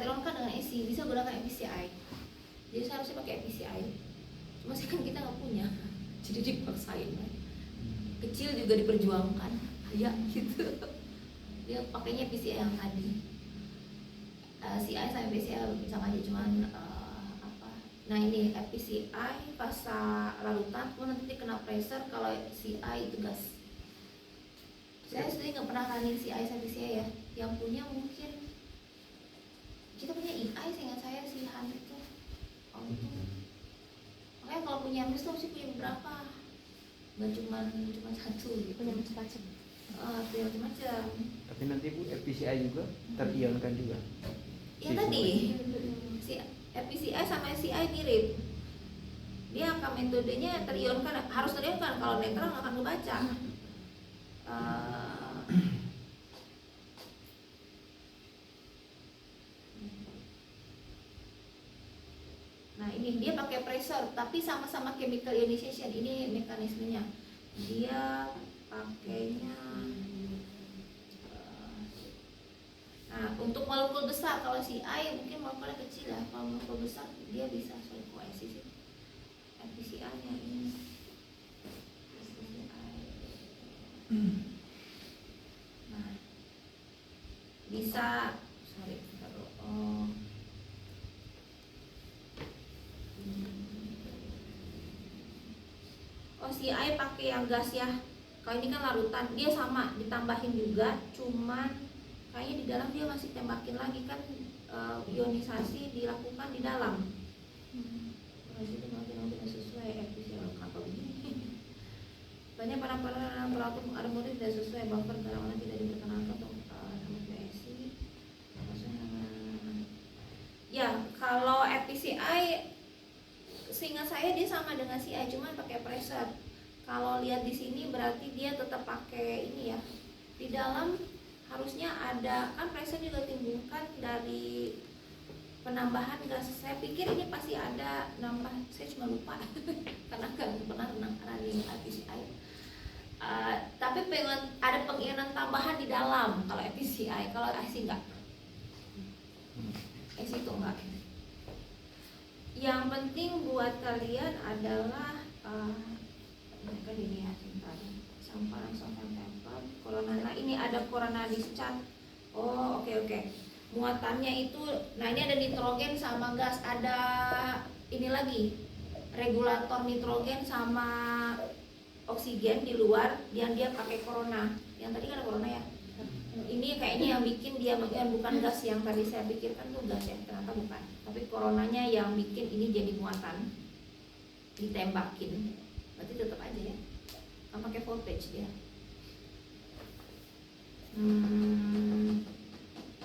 teronkan dengan ESI, bisa gunakan FPCI. Jadi seharusnya pakai FPCI. Cuma sih kan kita nggak punya, jadi dipaksain. Kecil juga diperjuangkan, ya gitu. Dia pakainya FPCI yang tadi. CI sama FPCI sama aja, cuman nah ini FPCI fasa larutan, nanti kena pressure. Kalau CI itu gas. Saya sendiri nggak pernah running CI sama FPCI ya. Yang punya mungkin kita punya EI, seingat saya si Han itu. Makanya kalau punya MS tuh sih punya beberapa, nggak cuma satu gitu. Punya macam-macam. Punya macam-macam. Tapi nanti Bu FPCI juga terionkan juga. Ya tadi si FPCI sama CI mirip. Dia akan metodenya terionkan, harus terionkan. Kalau netral nggak akan kebaca. Nah ini dia pakai pressure, tapi sama-sama chemical ionization. Ini mekanismenya. Dia pakainya. Nah untuk molekul besar, kalau CI mungkin molekulnya kecil ya. Kalau molekul besar dia bisa solid cohesive. FPCI-nya ini. Nah bisa, CI pakai yang gas ya. Kalau ini kan larutan, dia sama ditambahin juga, cuman kayaknya di dalam dia masih tembakin lagi kan. Ionisasi dilakukan di dalam. Masih tembakin tidak sesuai FPCI. Apa begini? Banyak para pelaku armory tidak sesuai buffer karena tidak diperkenalkan untuk PSI. Ya kalau FPCI seingat saya dia sama dengan CI, cuman pakai pressure. Kalau lihat di sini berarti dia tetap pakai ini ya. Di dalam harusnya ada, kan pressure juga timbulkan dari penambahan gas. Saya pikir ini pasti ada nambah, saya cuma lupa karena kan pernah running FPCI. Tapi ada pengionan tambahan di dalam kalau FPCI, kalau IC enggak. IC itu enggak. Yang penting buat kalian adalah mereka ini ya, sampel langsung tempel corona. Nah ini ada corona discharge. Oh oke. Muatannya itu, nah ini ada nitrogen sama gas, ada ini lagi regulator nitrogen sama oksigen di luar yang dia pakai corona. Yang tadi kan ada corona ya. Ini kayaknya yang bikin dia bukan gas yang tadi saya pikirkan tuh gas ya, ternyata bukan. Tapi coronanya yang bikin ini jadi muatan, ditembakin. Berarti tetap aja ya, nggak pakai voltage dia.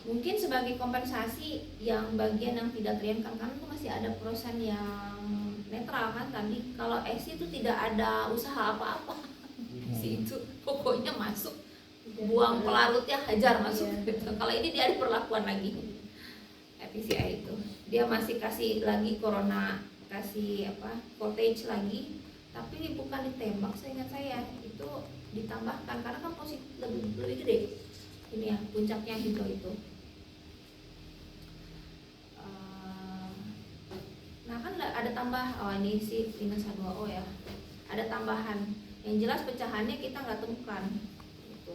Mungkin sebagai kompensasi yang bagian yang tidak terionkan, karena itu masih ada prosen yang netral kan tadi. Kalau ESI itu tidak ada usaha apa-apa, si itu pokoknya masuk, buang pelarutnya hajar masuk. Kalau ini dia ada perlakuan lagi. FPCI itu dia masih kasih lagi corona, kasih voltage lagi, tapi bukan ditembak. Seingat saya itu ditambahkan karena kan posisi lebih gede ini ya, puncaknya hidro itu. Nah kan ada tambah, ini si minus H2O ya, ada tambahan. Yang jelas pecahannya kita nggak temukan gitu.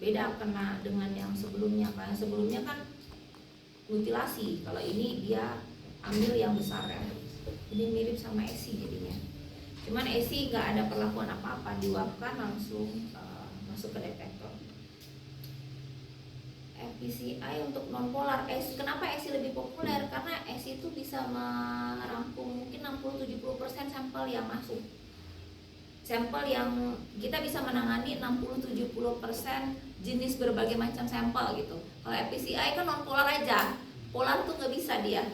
Beda kena dengan yang sebelumnya. Karena sebelumnya kan mutilasi, kalau ini dia ambil yang besar ya. Ini mirip sama ESI jadinya. Cuman ESI nggak ada perlakuan apa-apa, diuapkan langsung masuk ke detektor. FPCI untuk nonpolar. Kenapa ESI lebih populer? Karena ESI itu bisa merampung mungkin 60-70% sampel yang masuk. Sampel yang kita bisa menangani 60-70% jenis berbagai macam sampel gitu. Kalau FPCI kan nonpolar aja, polar tuh nggak bisa dia.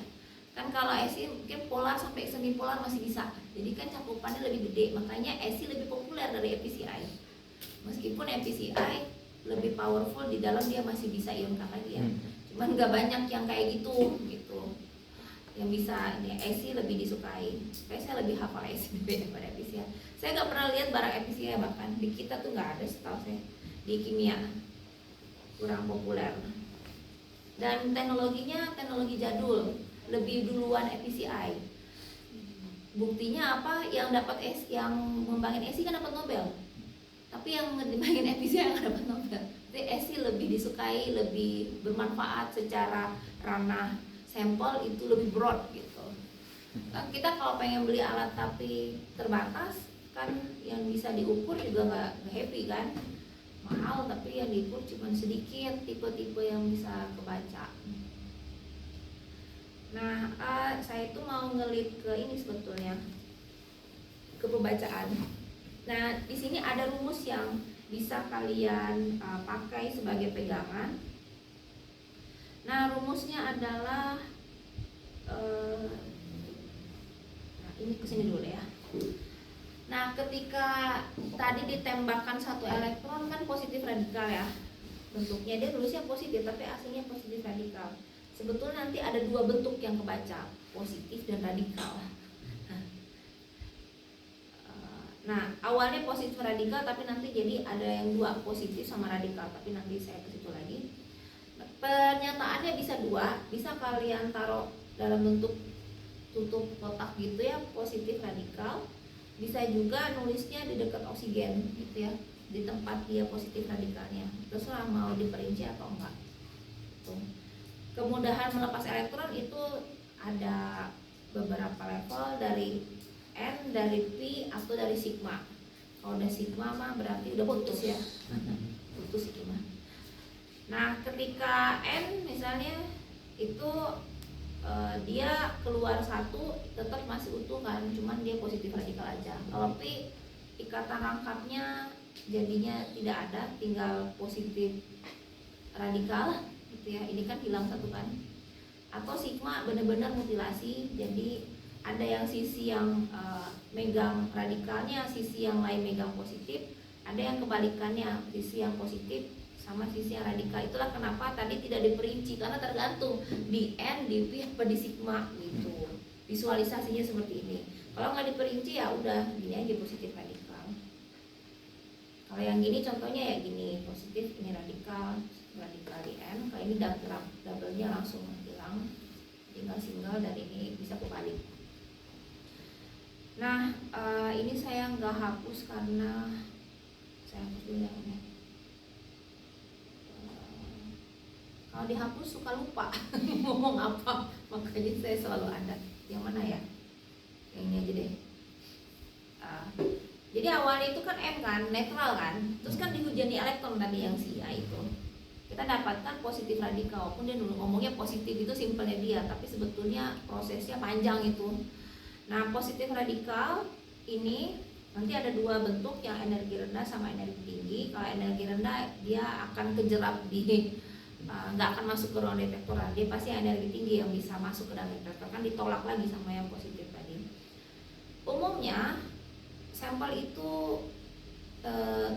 Kan kalau ESI mungkin polar sampai semipolar masih bisa. Jadi kan cakupannya lebih gede, makanya ESI lebih populer dari FPCI. Meskipun FPCI lebih powerful, di dalam dia masih bisa ionkan lagi ya. Cuman nggak banyak yang kayak gitu. Yang bisa ini ESI lebih disukai. Kayak saya lebih hafal ESI daripada FPCI. Saya nggak pernah lihat barang FPCI, bahkan di kita tuh nggak ada setahu saya. Di kimia kurang populer. dan teknologinya teknologi jadul, lebih duluan FPCI. Buktinya apa? Yang ngembangin ESI kan dapat Nobel, tapi yang ngembangin FPCI yang dapat Nobel. Jadi ESI lebih disukai, lebih bermanfaat secara ranah sampel, itu lebih broad gitu. Nah, kita kalau pengen beli alat tapi terbatas kan, yang bisa diukur juga nggak happy kan, mahal tapi yang diukur cuma sedikit tipe-tipe yang bisa kebaca. Nah, saya itu mau ngelit ke ini sebetulnya, ke pembacaan. Nah, di sini ada rumus yang bisa kalian pakai sebagai pegangan. Nah, rumusnya adalah nah, ini kesini dulu ya. Nah, ketika tadi ditembakkan satu elektron kan positif radikal ya, bentuknya dia tulisnya positif tapi aslinya positif radikal. Sebetulnya nanti ada dua bentuk yang kebaca, positif dan radikal. Nah, awalnya positif radikal tapi nanti jadi ada yang dua, positif sama radikal, tapi nanti saya ke situ lagi. Pernyataannya bisa dua, bisa kalian taruh dalam bentuk tutup kotak gitu ya, positif radikal. Bisa juga nulisnya di dekat oksigen gitu ya, di tempat dia positif radikalnya. Terserah mau diperinci atau enggak. Tuh. Kemudahan melepas elektron itu ada beberapa level, dari N, dari P, atau dari sigma. Kalau udah sigma mah berarti udah putus ya, putus sigma. Nah, ketika N misalnya itu dia keluar satu tetap masih utuh kan, cuman dia positif radikal aja. Kalau P, ikatan rangkapnya jadinya tidak ada, tinggal positif radikal gitu ya, ini kan hilang satu kan. Atau sigma benar-benar mutilasi, jadi ada yang sisi yang megang radikalnya, sisi yang lain megang positif, ada yang kebalikannya, sisi yang positif sama sisi yang radikal. Itulah kenapa tadi tidak diperinci, karena tergantung di N, di P, apa di sigma gitu. Visualisasinya seperti ini. Kalau nggak diperinci ya udah gini aja, positif radikal. Kalau yang gini contohnya ya gini, positif ini radikal di N. Kalau ini double-nya langsung hilang, tinggal single, dan ini bisa kebalik. Nah, ini saya nggak hapus karena saya hapus dulu yang ini. Kalau dihapus suka lupa ngomong apa, makanya saya selalu ada. Yang mana ya? Yang ini aja deh. Jadi awalnya itu kan M kan, netral kan, terus kan dihujani elektron tadi yang si A itu. Kita dapatkan positif radikal, walaupun dia dulu ngomongnya positif itu simpelnya dia, tapi sebetulnya prosesnya panjang itu. Nah, positif radikal ini nanti ada dua bentuk, yang energi rendah sama energi tinggi. Kalau energi rendah dia akan kejerap di nggak akan masuk ke ruang detektor, dia pasti energi tinggi yang bisa masuk ke dalam detektor, kan ditolak lagi sama yang positif tadi. Umumnya sampel itu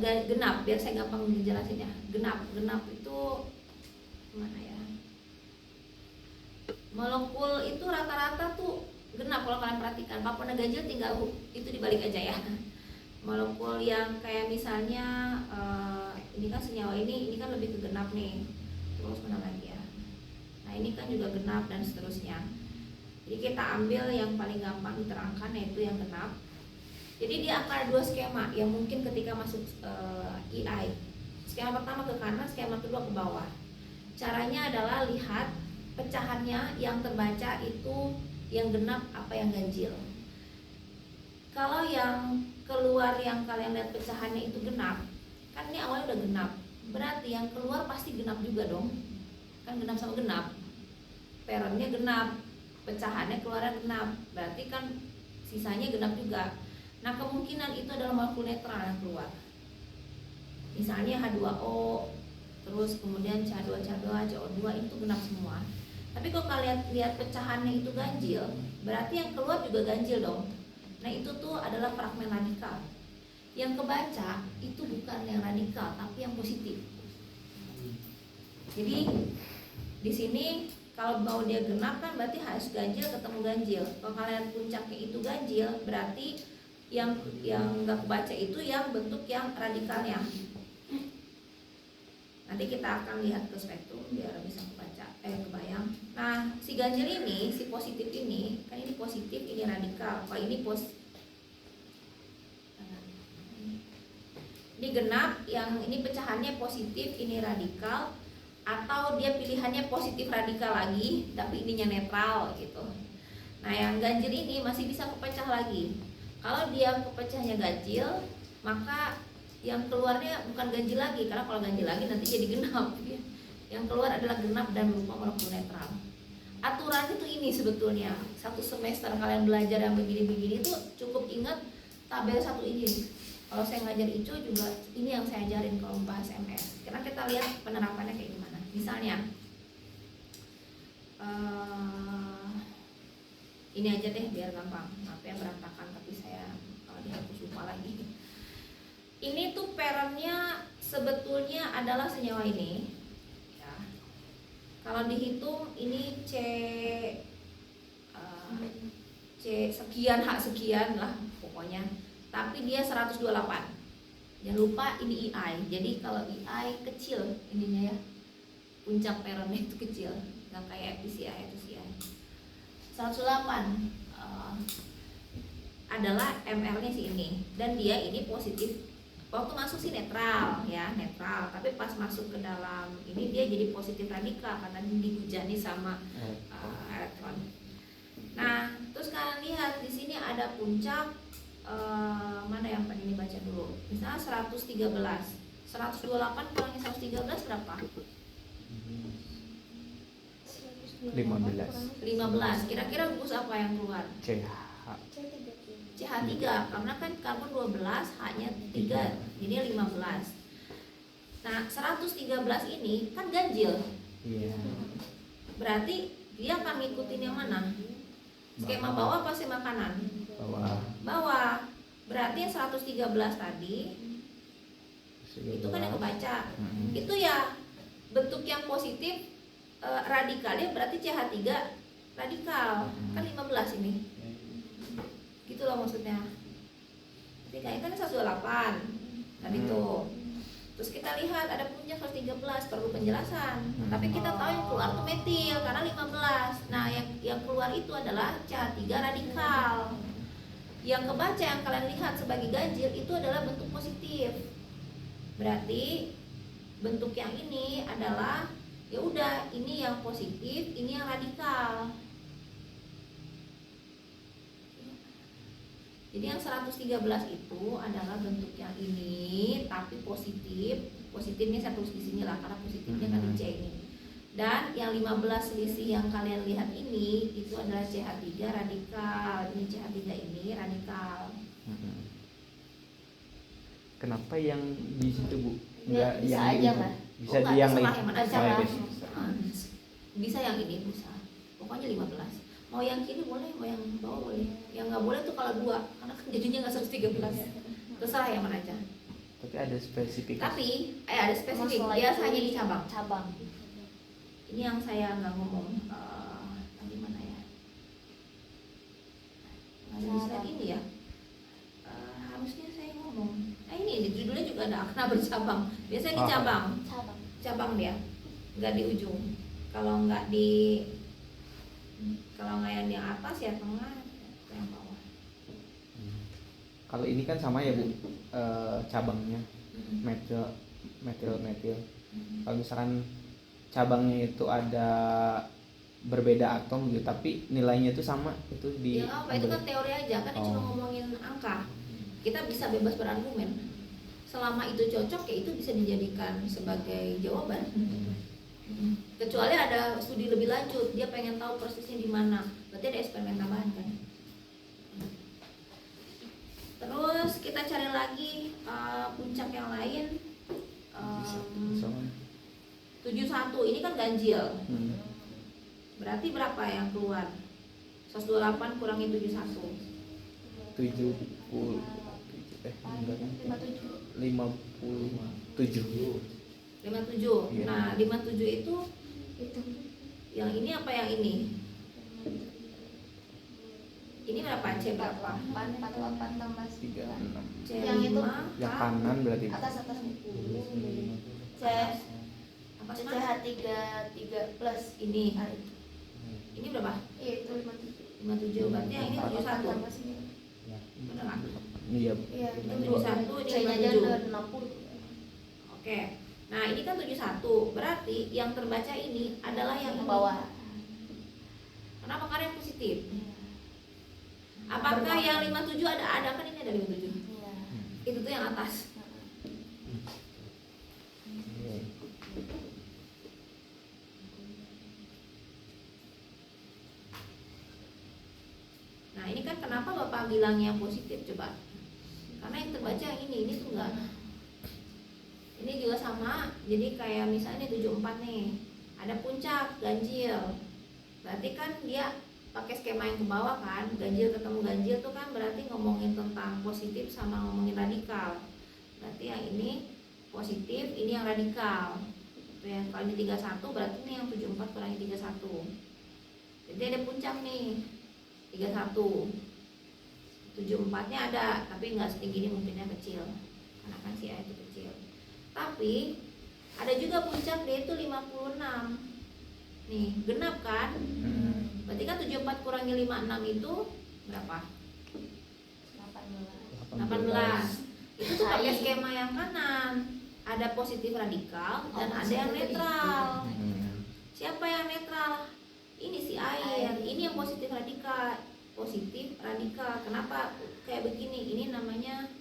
genap, biar saya gampang menjelasin ya. Genap itu mana ya? Molekul itu rata-rata tuh genap. Kalau kalian perhatikan, papona ganjil tinggal itu dibalik aja ya. Molekul yang kayak misalnya ini kan senyawa ini kan lebih ke genap nih. Terus mana lagi ya? Nah, ini kan juga genap dan seterusnya. Jadi kita ambil yang paling gampang diterangkan, yaitu yang genap. Jadi dia akan ada dua skema yang mungkin ketika masuk EI. Skema pertama ke kanan, skema kedua ke bawah. Caranya adalah lihat pecahannya, yang terbaca itu yang genap apa yang ganjil. Kalau yang keluar yang kalian lihat pecahannya itu genap, kan ini awalnya udah genap, berarti yang keluar pasti genap juga dong. Kan genap sama genap, peronnya genap, pecahannya keluarnya genap, berarti kan sisanya genap juga. Nah, kemungkinan itu adalah molekul netral yang keluar. Misalnya H2O, terus kemudian CH2CH2, CO2 itu genap semua. Tapi kalau kalian lihat pecahannya itu ganjil, berarti yang keluar juga ganjil dong. Nah, itu tuh adalah fragmen radikal. Yang kebaca itu bukan yang radikal, tapi yang positif. Jadi di sini kalau mau dia genap kan berarti harus ganjil ketemu ganjil. Kalau kalian puncaknya itu ganjil, berarti yang nggak kebaca itu yang bentuk yang radikalnya. Nanti kita akan lihat ke spektrum biar bisa kebaca. Kebayang. Nah, si ganjil ini, si positif ini, kan ini positif, ini radikal. Kalau ini ini genap, yang ini pecahannya positif, ini radikal, atau dia pilihannya positif radikal lagi, tapi ininya netral gitu. Nah, yang ganjil ini masih bisa kepecah lagi. Kalau dia kepecahnya ganjil, maka yang keluarnya bukan ganjil lagi, karena kalau ganjil lagi nanti jadi genap. Yang keluar adalah genap dan berupa molekul netral. Aturannya tuh ini sebetulnya. Satu semester kalian belajar yang begini-begini tuh cukup ingat tabel satu ini. Kalau saya ngajar ICO juga ini yang saya ajarin kalau membahas MS. Karena kita lihat penerapannya kayak gimana. Misalnya ini aja deh biar gampang. Maaf ya berantakan, tapi saya kalau dihapus lupa lagi. Ini tuh parentnya sebetulnya adalah senyawa ini. Kalau dihitung ini C sekian H sekian lah pokoknya. Tapi dia 128. Jangan lupa ini EI. Jadi kalau EI kecil ininya ya. Puncak parentnya itu kecil. Nggak kayak FPCI itu CI. 108 adalah ML-nya sih ini. Dan dia ini positif. Waktu masuk sih netral ya, netral. Tapi pas masuk ke dalam ini dia jadi positif radikal karena dihujani sama elektron. Nah, terus kalian lihat di sini ada puncak mana yang pengen dibaca dulu? Misalnya 113. 128 kurangin 113 berapa? 15. Kira-kira gugus apa yang keluar? CH3 karena kan karbon 12, H-nya 3, jadi 15. Nah, 113 ini kan ganjil. Iya. Berarti dia akan ngikutin yang mana? Skema bawah apa skema kanan? Bawah. Berarti yang 113 tadi itu kan yang kebaca. Itu ya bentuk yang positif radikalnya berarti CH3 radikal. Kan 15 ini. Gitu loh maksudnya. Jadi kan 128 tadi tuh. Terus kita lihat ada puncak 113, perlu penjelasan. Tapi kita tahu yang keluar tuh metil karena 15. Nah, yang keluar itu adalah CH3 radikal. Yang kebaca yang kalian lihat sebagai ganjil itu adalah bentuk positif. Berarti bentuk yang ini adalah ya udah ini yang positif, ini yang radikal. Jadi yang 113 itu adalah bentuk yang ini tapi positif. Positifnya saya tulis di sini lah karena positifnya kan di C ini. Dan yang 15 selisih yang kalian lihat ini itu adalah CH3 radikal. Ini CH3 ini radikal. Kenapa yang di situ Bu? Enggak bisa yang aja, Mbak. Bisa di yang lain. Bisa yang ini bisa. Pokoknya 15. Mau yang kiri boleh, mau yang bawah boleh. Yang nggak boleh tuh kalau 2, karena kan jadinya nggak 113. Terserah yang mana aja. Tapi ada spesifik. Tapi ada spesifik. Biasanya di cabang. Ini yang saya nggak ngomong. Tadi mana ya? Ada di slide ini ya. Harusnya saya ngomong. Ini di judulnya juga ada akna bercabang. Biasanya di cabang dia, nggak di ujung. Kalau nggak yang di atas ya tengah, yang bawah. Kalau ini kan sama ya Bu, cabangnya metil. Kalau misalkan cabangnya itu ada berbeda atom gitu, tapi nilainya itu sama itu di. Ya apa itu kan teori aja kan cuma ngomongin angka. Kita bisa bebas berargumen. Selama itu cocok ya itu bisa dijadikan sebagai jawaban. Kecuali ada studi lebih lanjut, dia pengen tahu persisnya di mana, berarti ada eksperimen tambahan kan. Terus kita cari lagi puncak yang lain. 71 ini kan ganjil. Berarti berapa yang keluar? 128 kurangi 71. 57. Iya. Nah, 57 itu yang ini apa yang ini? Ini berapa? C berapa? 48 tambah 9. C5. Yang itu Yang kanan berarti. Atas 10. C Apa sih, CCH 3 plus Ini. nah, itu. Ini berapa? Iya itu 57. 57, berarti yang ini 71. Tambah sini. Bener kan? Iya. Iya, Itu 71, ini C-nya aja 57. udah 60. Oke. Nah, ini kan 71. Berarti yang terbaca ini adalah yang Yang bawah. Kenapa? Karena yang positif. Iya. Apakah yang 57 ada kan ini ada 57. Iya. Itu tuh yang atas. Nah, ini kan kenapa Bapak bilangnya positif coba? Karena yang terbaca yang ini tuh enggak. Ini juga sama. Jadi kayak misalnya 74 nih. Ada puncak ganjil. Berarti kan dia pakai skema yang ke bawah kan, ganjil ketemu ganjil tuh kan berarti ngomongin tentang positif sama ngomongin radikal. Berarti yang ini positif, ini yang radikal. Itu yang kalau ini 31 berarti ini yang 74 kurangi 31. Jadi ada puncak nih 31. 74 nya ada, tapi nggak setinggi ini, mungkinnya kecil karena kan si A itu kecil. Tapi ada juga puncak dia itu 56 nih, genap kan. Berarti kan 74 kurangi 56 itu berapa? 18. Itu tuh pakai skema yang kanan. Ada positif radikal dan ada yang netral. Siapa yang netral? Ini si air. Ini yang positif radikal. Positif radikal. Kenapa kayak begini? Ini namanya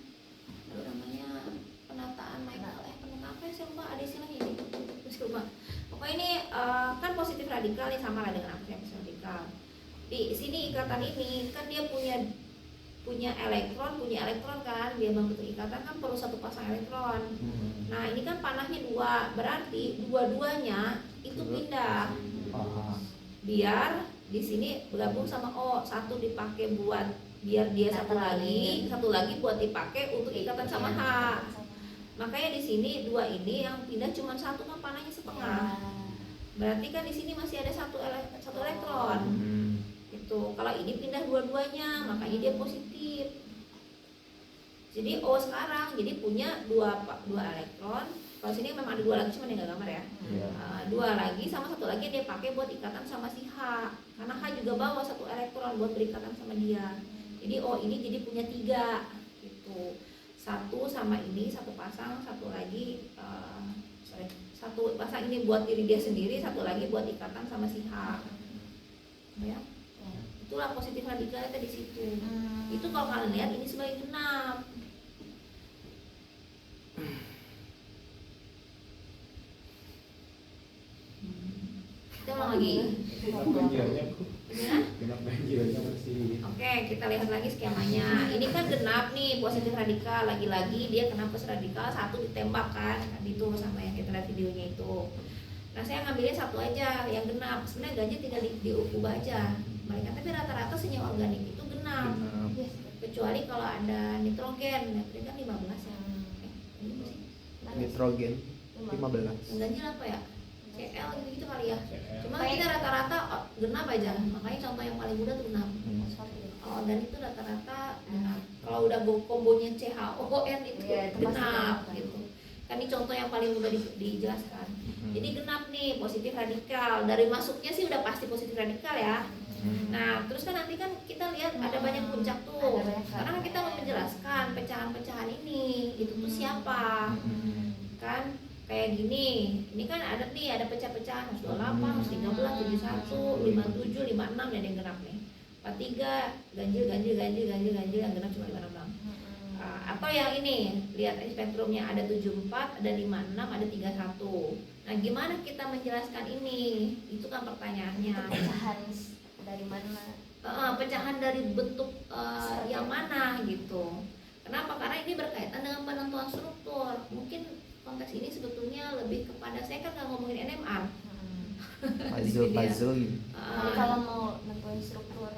penataan Michael. Apa sih lupa? Ada istilahnya ini. Terus lupa. Pokoknya ini kan positif radikal nih, sama lah dengan positif radikal. Di sini ikatan ini kan dia punya elektron kan, dia membentuk ikatan kan perlu satu pasang elektron. Nah ini kan panahnya 2, berarti dua-duanya itu pindah. Biar di sini bergabung sama O, satu dipakai buat biar dia satu lagi buat dipakai untuk ikatan sama H. Makanya di sini 2 ini yang pindah cuma satu kan panahnya setengah. Berarti kan di sini masih ada satu elektron. Itu kalau ini pindah dua-duanya, makanya dia positif. Jadi O sekarang jadi punya dua elektron. Kalau sini memang ada 2 lagi, cuma dia nggak gambar ya. 2 lagi sama satu lagi dia pakai buat ikatan sama si H. Karena H juga bawa satu elektron buat berikatan sama dia. Jadi O ini jadi punya 3 gitu. Satu sama ini satu pasang, satu lagi satu pasang ini buat diri dia sendiri, satu lagi buat ikatan sama si H. Ya. Itulah positif radikalnya di situ. Itu kalau kalian lihat ini sebagai genap. Kita ulang lagi. Oke, kita lihat lagi skemanya. Ini kan genap nih, positif radikal. Lagi-lagi dia kena positif radikal, satu ditembak kan itu sama yang kita lihat videonya itu. Nah saya ngambilnya satu aja yang genap. Sebenarnya ganjil tinggal diubah aja mereka, tapi rata-rata senyawa organik itu genap. Kecuali kalau ada nitrogen, nitrogen kan 15 ya. Nitrogen 15. Ganjil apa ya? CL gitu-gitu kali ya. Cuma kita rata-rata genap aja. Makanya contoh yang paling mudah tuh genap. Kalau organik itu rata-rata genap. Kalau udah kombonya CHON itu genap gitu. Kan ini contoh yang paling mudah dijelaskan. Jadi genap nih, positif radikal. Dari masuknya sih udah pasti positif radikal ya. Nah, terus kan nanti kan kita lihat ada banyak puncak tuh. Karena kan kita mau menjelaskan pecahan-pecahan ini, itu tuh siapa? Kan kayak gini. Ini kan ada nih, ada pecah-pecahan 128, 113, 71, 57, 56 dan yang genap nih. 43 ganjil yang genap cuma 56. Atau yang ini, lihat spektrumnya ada 74, ada 56, ada 31. Nah, gimana kita menjelaskan ini? Itu kan pertanyaannya. Pecahan dari mana? Pecahan dari bentuk yang mana gitu. Kenapa? Karena ini berkaitan dengan penentuan struktur. Mungkin konteks ini sebetulnya lebih kepada, saya kan nggak ngomongin NMR. Puzzle gitu. Kalau mau nentuin struktur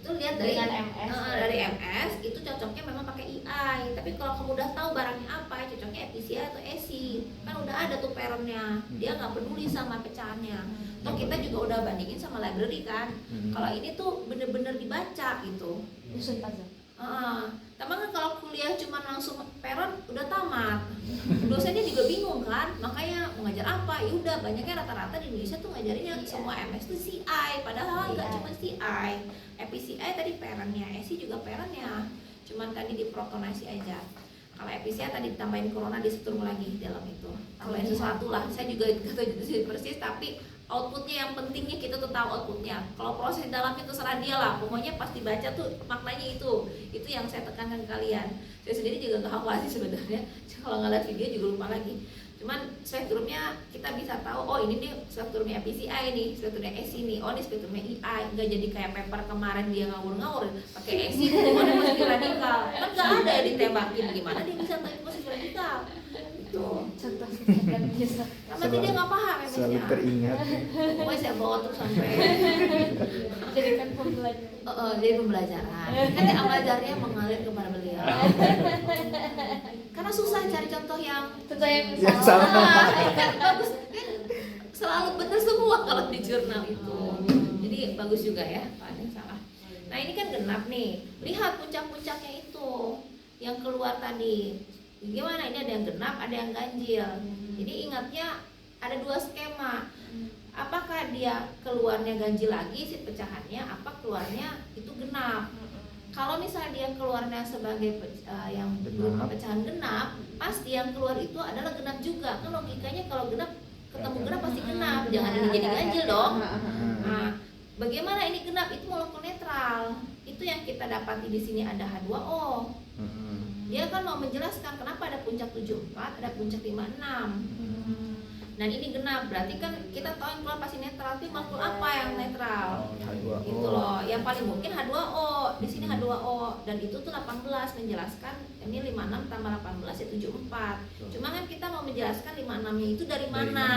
Itu lihat dari MS. Dari MS itu cocoknya memang pakai EI. Tapi kalau kamu udah tahu barangnya apa, cocoknya FPCI atau ESI. Kan udah ada tuh patternnya. Dia nggak peduli sama pecahannya. Toh kita juga udah bandingin sama library kan. Kalau ini tuh bener-bener dibaca gitu. Nyusun puzzle. Tapi kan kalau kuliah cuma langsung peron udah tamat, dosennya juga bingung kan, makanya mau ngajar apa? Ya udah, banyaknya rata-rata di Indonesia tuh ngajarinnya semua MS tuh CI, padahal nggak cuma CI, EPCI tadi peronnya, ESI juga peronnya, cuman tadi diprotonasi aja. Kalau EPCI tadi ditambahin corona disetrum lagi dalam itu, tambahin sesuatu lah, saya juga nggak tahu persis, tapi outputnya yang pentingnya kita tuh tahu outputnya. Kalau proses dalamnya terserah dia lah, pokoknya pas dibaca tuh maknanya itu yang saya tekankan ke kalian. Saya sendiri juga nggak hafal sih sebenarnya, kalau ngeliat video juga lupa lagi. Cuman spektrumnya kita bisa tahu, oh ini nih spektrumnya PCI nih, spektrumnya SI nih, oh ini spektrumnya EI. Nggak jadi kayak paper kemarin dia ngawur-ngawur pakai SI, gimana posisi radikal, kan nggak ada ya ditembakin, gimana dia bisa tahu posisi radikal gitu. Contoh singkatan bisa. Karena dia nggak paham selalu MS-nya. teringat. Pokoknya saya bawa terus sampai Jadikan pembelajaran. jadi pembelajaran. Kan ajarnya mengalir kepada beliau. Karena susah cari contoh yang Contoh yang Yang salah. salah. kan bagus kan selalu benar semua kalau di jurnal itu. Jadi bagus juga ya, Pak, ada yang salah. Nah ini kan genap nih. Lihat puncak-puncaknya itu yang keluar tadi. Gimana ini ada yang genap, ada yang ganjil. Jadi ingatnya ada dua skema. Apakah dia keluarnya ganjil lagi si pecahannya, apa keluarnya itu genap. Kalau misalnya dia keluarnya sebagai yang Genap. pecahan genap, pasti yang keluar itu adalah genap juga. Kan logikanya kalau genap ketemu genap pasti genap, jangan ini jadi ganjil dong. Nah, bagaimana ini genap? Itu molekul netral. Itu yang kita dapati di sini ada H2O. Dia kan mau menjelaskan kenapa ada puncak 74, ada puncak 56. Dan ini genap, berarti kan kita tahu yang keluar pasti netral. Tapi molekul apa yang netral? H2O. Gitu loh. Yang paling mungkin H2O. Di sini H2O dan itu tuh 18 menjelaskan ini 56 tambah 18 ya 74. Cuma kan kita mau menjelaskan 56-nya itu dari mana?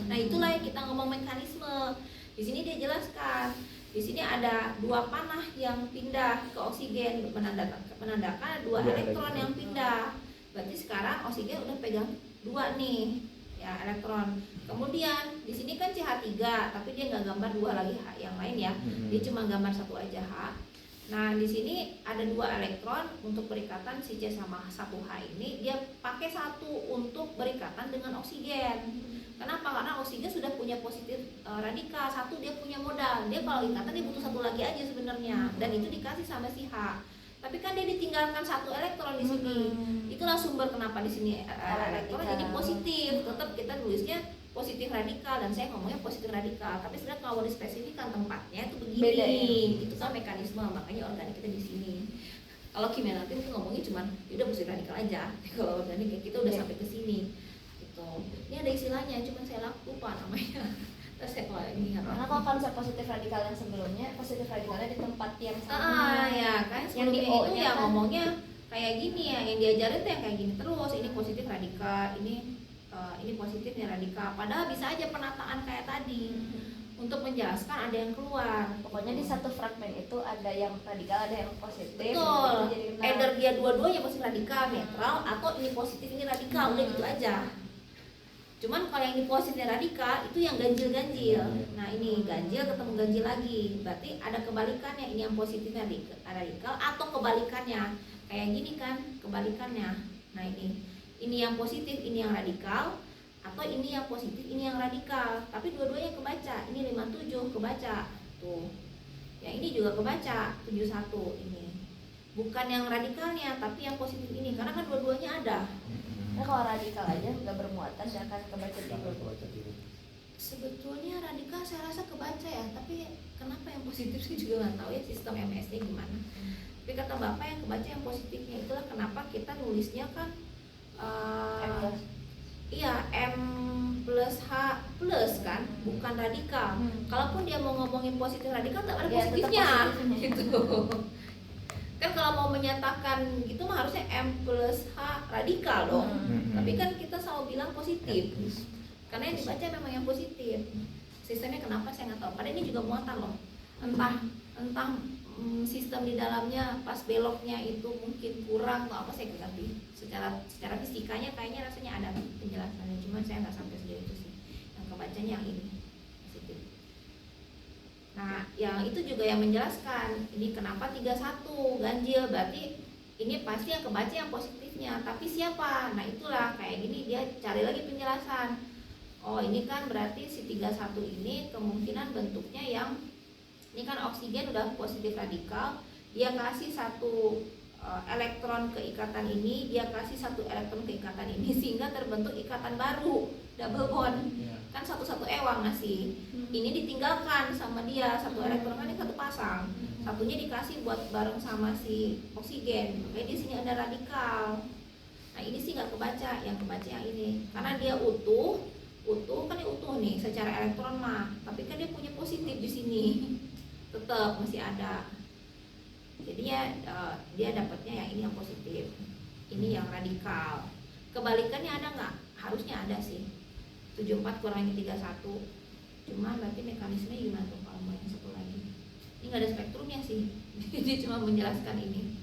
Nah, itulah yang kita ngomong mekanisme. Di sini dia jelaskan. Di sini ada dua panah yang pindah ke oksigen, menandakan dua elektron yang pindah. Berarti sekarang oksigen udah pegang dua nih, ya elektron. Kemudian di sini kan CH3, tapi dia nggak gambar dua lagi H yang lain ya. Dia cuma gambar satu aja H. Nah di sini ada dua elektron untuk berikatan si C sama 1H ini. Dia pakai satu untuk berikatan dengan oksigen. Kenapa? Karena oksigen sudah punya positif radikal, satu dia punya modal. Dia kalau ikatan dia butuh satu lagi aja sebenarnya, dan itu dikasih sama si H. Tapi kan dia ditinggalkan satu elektron di sini. Itulah sumber kenapa di sini elektron jadi positif. Tetap kita nulisnya positif radikal dan saya ngomongnya positif radikal. Tapi sebenarnya kalau dispesifikkan tempatnya itu begini. Beda, ya? Itu kan mekanisme, makanya organik kita di sini. Kalau kimia nanti itu ngomongnya cuman udah positif radikal aja. Kalau organik kita udah sampai ke sini. Ini ada istilahnya, cuman saya lupa namanya. Terus saya kalau ingat. Karena kalau konsep positif radikal yang sebelumnya, positif radikalnya di tempat yang sama. Ya kan Yang di sebelumnya O itu ya kan ngomongnya kayak gini ya, yang diajarin tuh yang kayak gini terus. Ini positif radikal, ini positifnya radikal. Padahal bisa aja penataan kayak tadi. Untuk menjelaskan ada yang keluar. Pokoknya di satu fragmen itu ada yang radikal, ada yang positif. Betul. Itu jadi Either dia dua-duanya positif radikal, netral, atau ini positif ini radikal, udah gitu aja. Cuman kalau yang ini positifnya radikal itu yang ganjil-ganjil. Nah ini ganjil ketemu ganjil lagi, berarti ada kebalikannya. Ini yang positifnya radikal atau kebalikannya. Kayak gini kan kebalikannya. Nah ini yang positif, ini yang radikal, atau ini yang positif, ini yang radikal. Tapi dua-duanya kebaca. Ini 57 kebaca tuh. Ya ini juga kebaca 71 ini. Bukan yang radikalnya, tapi yang positif ini. Karena kan dua-duanya ada. Nah, kalau radikal aja nggak bermuatan, dia akan kebaca dulu. Sebetulnya radikal saya rasa kebaca ya, tapi kenapa yang positif sih juga nggak tahu ya sistem MS-nya gimana. Tapi kata Bapak yang kebaca yang positifnya, itulah kenapa kita nulisnya kan iya M plus H plus kan, bukan radikal. Kalaupun dia mau ngomongin positif radikal tak ada positifnya, gitu. Kan kalau mau menyatakan gitu mah harusnya M plus H radikal dong. Tapi kan kita selalu bilang positif. Karena yang dibaca memang yang positif. Sistemnya kenapa saya nggak tahu. Padahal ini juga muatan loh. Entah sistem di dalamnya pas beloknya itu mungkin kurang atau apa saya nggak ngerti. Secara fisikanya kayaknya rasanya ada penjelasannya. Cuman saya nggak sampai sejauh itu sih. Yang kebacanya yang ini positif. Nah, yang itu juga yang menjelaskan ini kenapa 31 ganjil, berarti ini pasti yang kebaca yang positifnya, tapi siapa? Nah, itulah kayak gini dia cari lagi penjelasan. Oh, ini kan berarti si 31 ini kemungkinan bentuknya yang ini kan oksigen udah positif radikal, dia kasih satu elektron ke ikatan ini, dia kasih satu elektron ke ikatan ini sehingga terbentuk ikatan baru double bond. Kan satu-satu ewang ngasih. Ini ditinggalkan sama dia satu elektron, kan ini satu pasang. Satunya dikasih buat bareng sama si oksigen. Makanya di sini ada radikal. Nah, ini sih nggak kebaca, yang kebaca yang ini. Karena dia utuh kan dia utuh nih secara elektron mah, tapi kan dia punya positif di sini. Tetap masih ada. Jadi ya dia dapatnya yang ini yang positif, ini yang radikal. Kebalikannya ada nggak? Harusnya ada sih. 74 kurangi 31. Cuma berarti mekanismenya gimana tuh kalau mau yang satu lagi? Ini nggak ada spektrumnya sih. Dia cuma menjelaskan ini.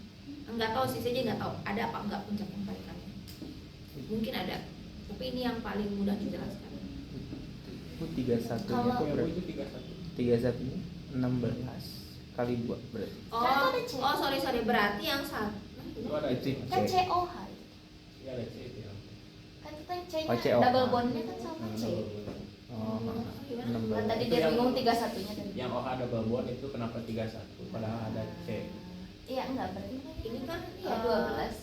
Nggak tahu sih, saya nggak tahu ada apa enggak puncak yang balikannya. Mungkin ada, tapi ini yang paling mudah dijelaskan. Itu 31 Kalau- nya berarti 31 nya 16 kali 2 berarti. Sorry berarti yang satu. Itu Kan C. COH. Iya ada C itu. Kan kita yang C-nya Oh, COH. double bondnya kan sama C. Oh, Gimana? 16. Kan tadi Itu dia yang- bingung 31-nya tadi. Yang OH double bond itu kenapa 31? Padahal ada C. Iya enggak berarti Ini kan ya 12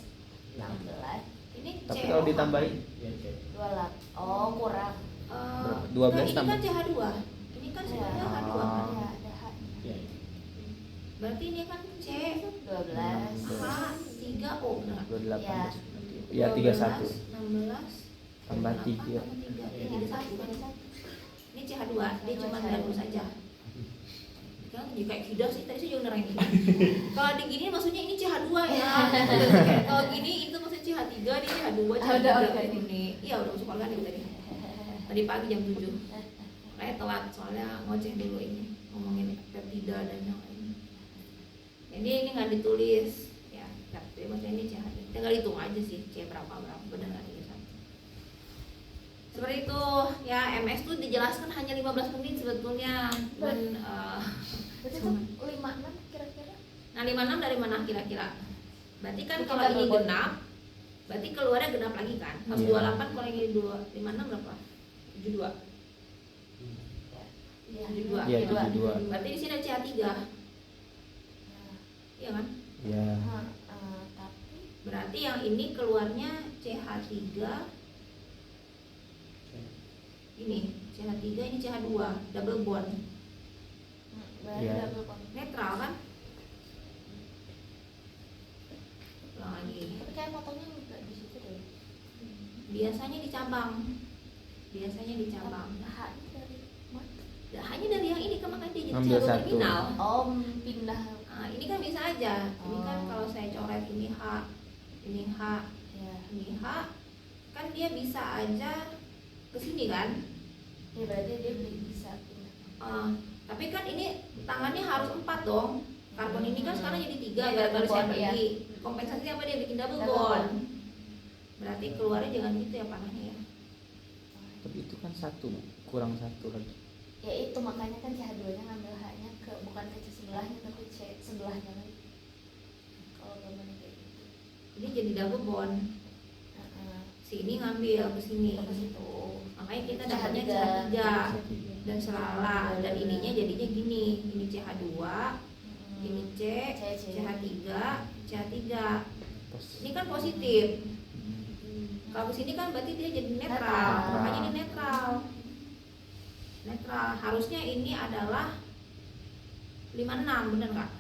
16 ini Tapi CO. kalau ditambahin Iya C. 28. Oh, kurang. Berapa? 12 ini tambah. kan CH2. Ini kan sebenarnya Oh. H2 kan. Iya, ada H. Iya. Berarti ini kan C 12. H3O benar. 28 Iya. ya 31 16 tambah 3. Ini 31 kan. Ini CH2, dia cuma gabung saja. Kan jadi kayak kidas sih, tadi saya juga nerangin ini. Kalau di gini maksudnya ini CH2 ya. Kalau gini itu maksudnya CH3, ini CH2, CH3 Udah organik. ini. Iya, udah masuk organik tadi. Tadi pagi jam 7. Kayak telat soalnya ngoceh dulu ini ngomongin peptida dan yang lain. Jadi ini nggak ditulis ya, tapi maksudnya ini CH3. Tinggal hitung aja sih C berapa benar nggak 31. Seperti itu ya, MS tuh dijelaskan hanya 15 menit sebetulnya. Dan Berarti itu 56 kira-kira. nah 56 dari mana kira-kira? Berarti kan Bikin kalau double ini bond. genap, berarti keluarnya genap lagi kan? Harus Iya. 28 kalau ini 56 berapa? 72. Iya. 72. Iya, 72. Berarti di sini ada CH3. Iya kan? Ya. Tapi Berarti yang ini keluarnya CH3. Ini CH3, ini CH2, double bond. berarti Iya. double bond. Netral kan? Ulang lagi. Tapi kayak fotonya juga di situ deh. Biasanya dicabang. Biasanya dicabang. H ini dari mana? Nah, hanya dari yang ini kan makanya dia jadi Ambil CH2 satu. terminal. Oh, pindah. Nah, ini kan bisa aja. Ini kan Oh. kalau saya coret ini H, ini H, Ya. ini H, kan dia bisa aja ke sini kan? Ya berarti dia bisa pindah. Tapi kan ini tangannya harus 4 dong. Karbon ini kan sekarang jadi 3 Iya, gara-gara double saya bond, pergi. Kompensasi apa dia bikin double Double bond. bond. Berarti keluarnya jangan gitu ya panahnya ya. Tapi itu kan satu, kurang satu lagi. Ya itu makanya kan CH2-nya ngambil H-nya ke bukan ke C sebelahnya tapi C sebelahnya lagi. Kalau gambarnya kayak gitu. Ini jadi double bond. Heeh. Si ini ngambil ke sini. Ke situ. Makanya kita CH3. dapatnya CH3 dan selala, dan ininya jadinya gini. Ini CH2, ini C, CH3, CH3. Ini kan positif. Kalau ke sini kan berarti dia jadi netral. Netral. Makanya ini netral. Netral. Harusnya ini adalah 56, bener nggak?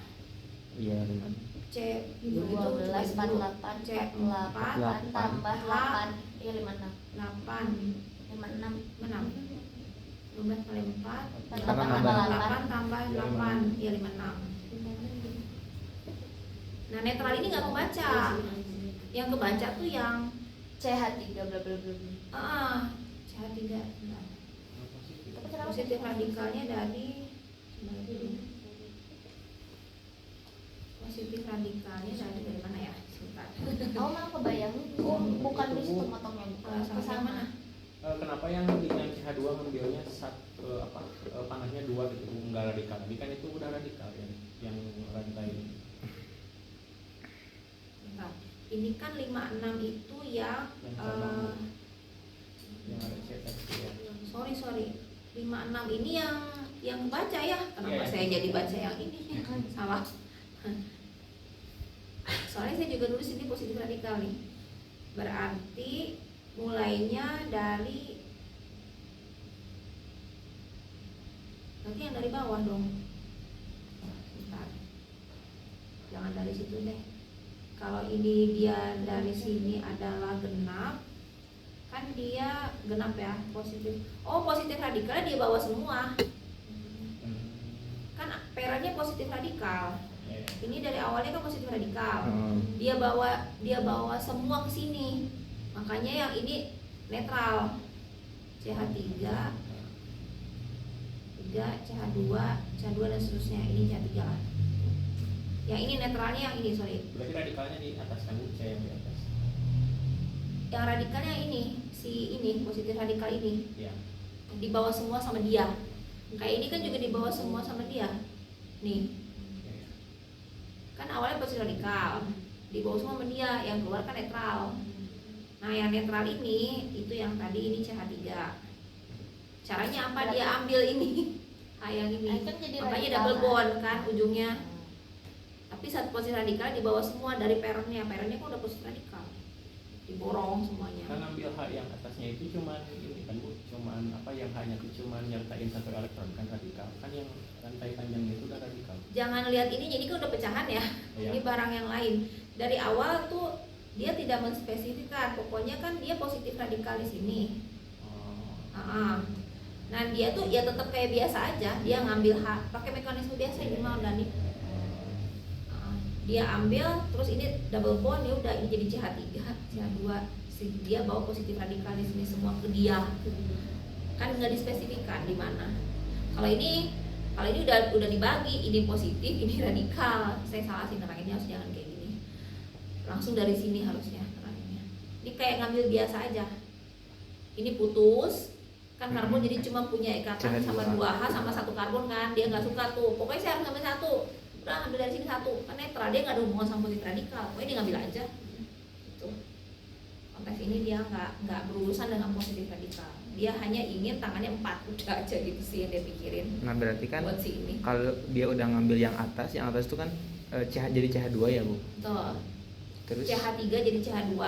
Iya, benar. C 12 48 C 48 tambah 8 iya 56 8 56 6 12 kali 4 Karena nambah 8 tambah 8 ya 56. Nah, netral ini nggak kebaca. Yang kebaca tuh yang CH3 bla bla bla bla. CH3. Nah, Tapi kenapa positif radikalnya dari positif radikalnya dari mana ya? Sebentar. Oh malah kebayang bukan di situ motongnya bukan Sama ke yang mana? sana Kenapa yang CH2 ngambilnya panahnya 2 gitu, enggak radikal? Ini kan itu udah radikal ya, yang rantai ini. Bentar. Ini kan 56 itu yang Yang cabang. Yang ada CX ya. sorry 56 ini yang baca ya. Kenapa Iya. saya jadi baca yang ini? Salah. Soalnya saya juga nulis ini positif radikal nih. Berarti mulainya dari nanti yang dari bawah dong. Bentar. Jangan dari situ deh. Kalau ini dia dari sini adalah genap, kan dia genap ya, positif. Oh, positif radikalnya dia bawa semua. Kan perannya positif radikal. Iya. Ini dari awalnya kan positif radikal. Oh. Dia bawa semua ke sini. Makanya yang ini netral. CH3, 3, CH2 dan seterusnya. Ini CH3 lah. Yang ini netralnya yang ini, sorry. Berarti radikalnya di atas kan, C yang di atas. Yang radikalnya ini, ini positif radikal ini Iya. dibawa semua sama dia. Kayak ini kan juga dibawa semua sama dia. Nih, Iya. kan awalnya positif radikal, dibawa semua sama dia, yang keluar kan netral. Nah, yang netral ini itu yang tadi ini CH3. Caranya apa? Dia ambil ini. Yang ini. Nah, itu kan jadi Makanya radikal, double kan? bond kan ujungnya. Tapi saat positif radikal dibawa semua dari peronnya. Peronnya kan udah positif radikal. Diborong semuanya. Kan ambil H yang atasnya itu cuman ini kan Bu, cuman yang H-nya itu cuman nyertain 1 elektron kan radikal. Kan yang rantai panjangnya itu udah radikal. Jangan lihat ini, jadi kan udah pecahan ya. Iya. Ini barang yang lain. Dari awal tuh dia tidak menspesifikkan. Pokoknya kan dia positif radikal di sini. Oh. Nah, dia tuh ya tetap kayak biasa aja. Dia ngambil pakai mekanisme biasa ini mah Dani. Dia ambil, terus ini double bond, ya udah ini jadi CH3, CH2. Dia bawa positif radikal di sini semua ke dia. Kan nggak dispesifikkan di mana. Kalau ini udah dibagi, ini positif, ini radikal. Saya salah sih neranginnya, harus jangan kayak gini. Langsung dari sini harusnya neranginnya. Ini kayak ngambil biasa aja. Ini putus, kan karbon jadi cuma punya ikatan sama 2H sama 1 karbon kan. Dia nggak suka tuh. Pokoknya saya harus ngambil 1. Udah ambil dari sini 1, kan netral, dia nggak ada hubungan sama positif radikal. Pokoknya dia ngambil aja. Gitu. Konteks ini dia nggak berurusan dengan positif radikal. Dia hanya ingin tangannya 4, udah aja gitu sih yang dia pikirin. Nah berarti kan Buat si ini. kalau dia udah ngambil yang atas itu kan jadi CH2 ya Bu. Tuh. Terus CH3 jadi CH2.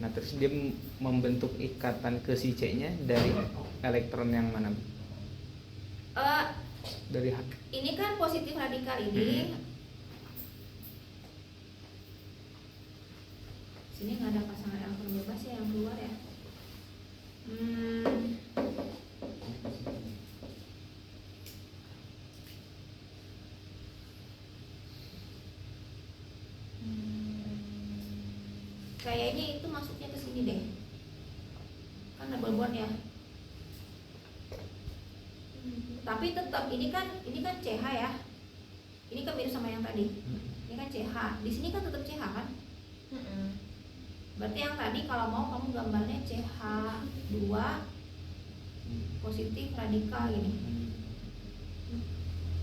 nah terus dia membentuk ikatan ke si C-nya dari elektron yang mana Bu? Dari Ini kan positif radikal ini. Sini nggak ada pasangan elektron bebas ya yang keluar ya. Kayaknya itu masuknya ke sini deh. Kan double bond ya. Tapi tetap ini kan CH ya. Ini kan mirip sama yang tadi. Ini kan CH. Di sini kan tetap CH kan? Berarti yang tadi kalau mau kamu gambarnya CH2 positif radikal gini.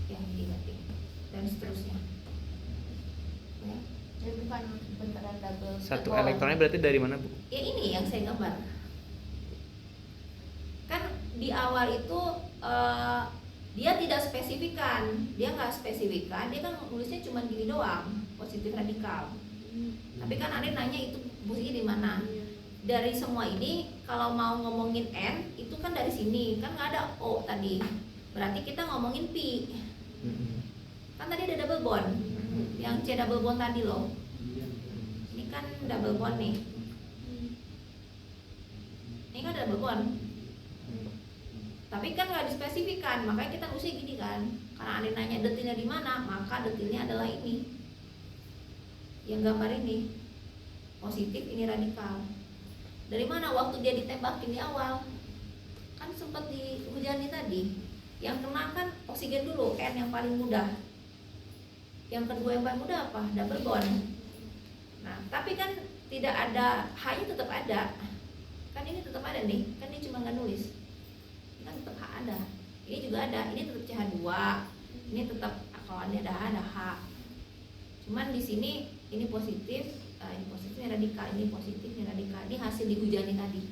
Ya, ini berarti. Dan seterusnya. Ya. Jadi bukan beneran double satu bond. elektronnya berarti dari mana Bu? Ya ini yang saya gambar. Kan di awal itu dia tidak spesifikan, dia nggak spesifikan, dia kan nulisnya cuma gini doang, positif radikal. Tapi kan Ade nanya itu posisinya di mana? Dari semua ini kalau mau ngomongin N itu kan dari sini, kan nggak ada O tadi. Berarti kita ngomongin Pi. Kan tadi ada double bond. Yang C double bond tadi loh. Ini kan double bond nih. Ini kan double bond. Tapi kan nggak dispesifikan, makanya kita nulisnya gini kan. Karena Ade nanya detilnya di mana, maka detilnya adalah ini. Yang gambar ini positif, ini radikal. Dari mana waktu dia ditembakin di awal? Kan sempat dihujani tadi. Yang kena kan oksigen dulu, N yang paling mudah. Yang kedua yang paling mudah apa? Double bond. Nah, tapi kan tidak ada, H-nya tetap ada. kan ini tetap ada nih, kan dia cuma nggak nulis, ini kan tetap H ada, ini juga ada, ini tetap CH2, ini tetap kalau ada H, cuman di sini ini positif, ini positif, ini radikal, ini positif, ini radikal, ini hasil dihujani tadi.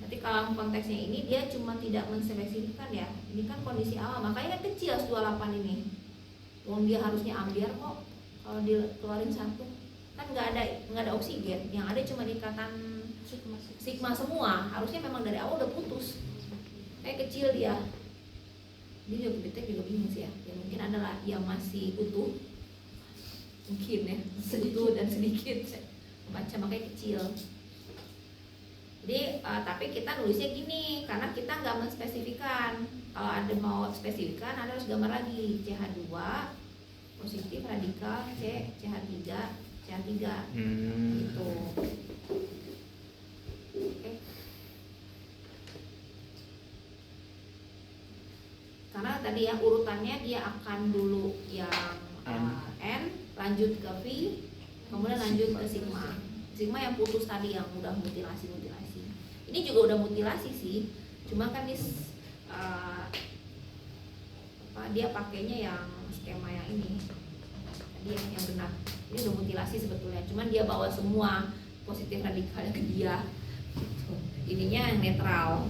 Berarti kalau konteksnya ini dia cuma tidak menspesifikkan ya, ini kan kondisi awal, makanya kan kecil 28 ini. Wong dia harusnya ambiar kok, kalau dikeluarin satu kan nggak ada oksigen, yang ada cuma ikatan sigma semua, harusnya memang dari awal udah putus. Kayak kecil dia juga detek juga bingung sih ya, ya mungkin adalah yang masih utuh, mungkin ya utuh dan sedikit baca makanya kecil. Jadi tapi kita nulisnya gini karena kita nggak menspesifikan. Kalau ada mau spesifikan ada harus gambar lagi CH2 positif radikal CH3 gitu. Oke. Karena tadi ya urutannya dia akan dulu yang N lanjut ke V kemudian lanjut ke sigma yang putus tadi yang udah mutilasi. Ini juga udah mutilasi sih, cuma kan dia pakainya yang skema yang ini tadi yang benar. Ini udah mutilasi sebetulnya, cuman dia bawa semua positif radikalnya ke dia gitu. Ininya yang netral.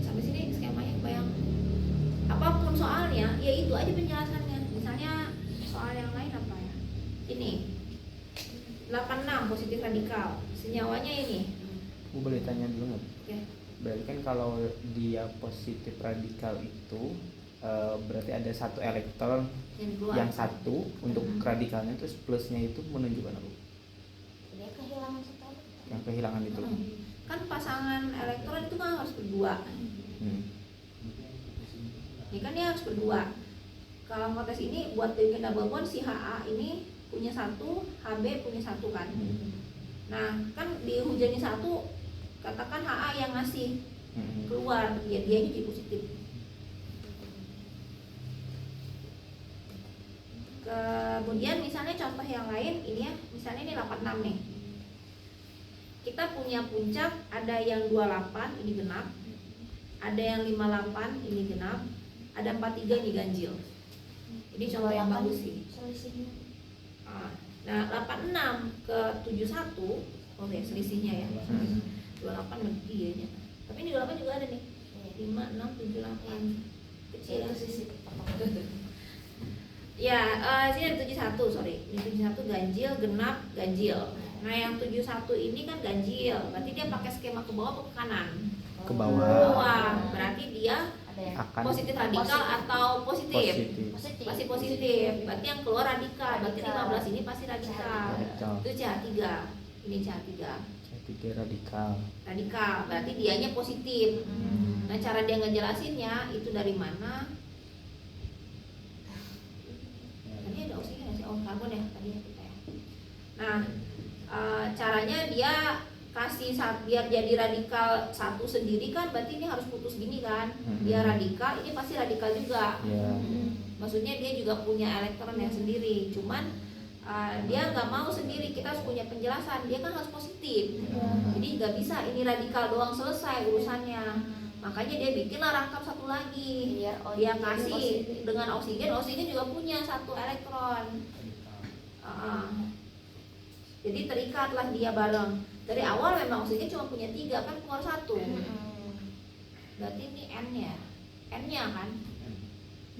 Sampai sini skemanya bayang. Apapun soalnya ya itu aja penjelasannya. Misalnya soal yang lain apa ya, ini 86 positif radikal, senyawanya ini. Aku boleh tanya dulu nggak? Oke. Berarti kan kalau dia positif radikal itu berarti ada satu elektron yang satu untuk radikalnya, terus plusnya itu menunjukkan apa? Dia kehilangan satu. Yang kehilangan itu. Kan pasangan elektron itu kan harus berdua. Ini kan dia harus berdua. Kalau konteks ini buat bikin double bond si HA ini punya satu, HB punya satu kan. Nah kan dihujani satu, katakan HA yang ngasih keluar, ya dia jadi positif. Kemudian misalnya contoh yang lain ini ya, misalnya ini 86 nih. Kita punya puncak ada yang 28 ini genap, ada yang 58 ini genap, ada 43 ini ganjil. Ini contoh yang bagus sih. Selisihnya. Nah 86 ke 71, oh ya selisihnya ya. 28 lebih ya. Tapi ini 28 juga ada nih. 5, 6, 7, 8. Kecil ya. Ya, sini ada 71, sorry. Ini 71 ganjil, genap, ganjil. Nah, yang 71 ini kan ganjil. Berarti dia pakai skema ke bawah atau ke kanan? Ke Ke bawah. bawah. Berarti dia Ada yang Akan positif radikal atau positif? positif. Pasti positif. Berarti yang keluar radikal. Berarti 15 ini pasti radikal. Radikal. Itu CH3. Ini CH3. Tiga radikal. Radikal. Berarti dianya positif. Nah, cara dia ngejelasinnya itu dari mana? Tadi ada oksigen nggak sih? Oh, karbon ya tadi ya kita ya. Nah, caranya dia kasih biar jadi radikal satu sendiri kan, berarti ini harus putus gini kan. Dia radikal, ini pasti radikal juga. Maksudnya dia juga punya elektron yang sendiri. Cuman dia nggak mau sendiri, kita harus punya penjelasan. Dia kan harus positif. Jadi nggak bisa ini radikal doang selesai urusannya. Makanya dia bikinlah rangkap satu lagi. Dia kasih dengan oksigen juga punya satu elektron. Jadi terikatlah dia bareng. Dari awal memang oksigen cuma punya 3 kan, keluar 1. Berarti ini N-nya. N-nya kan?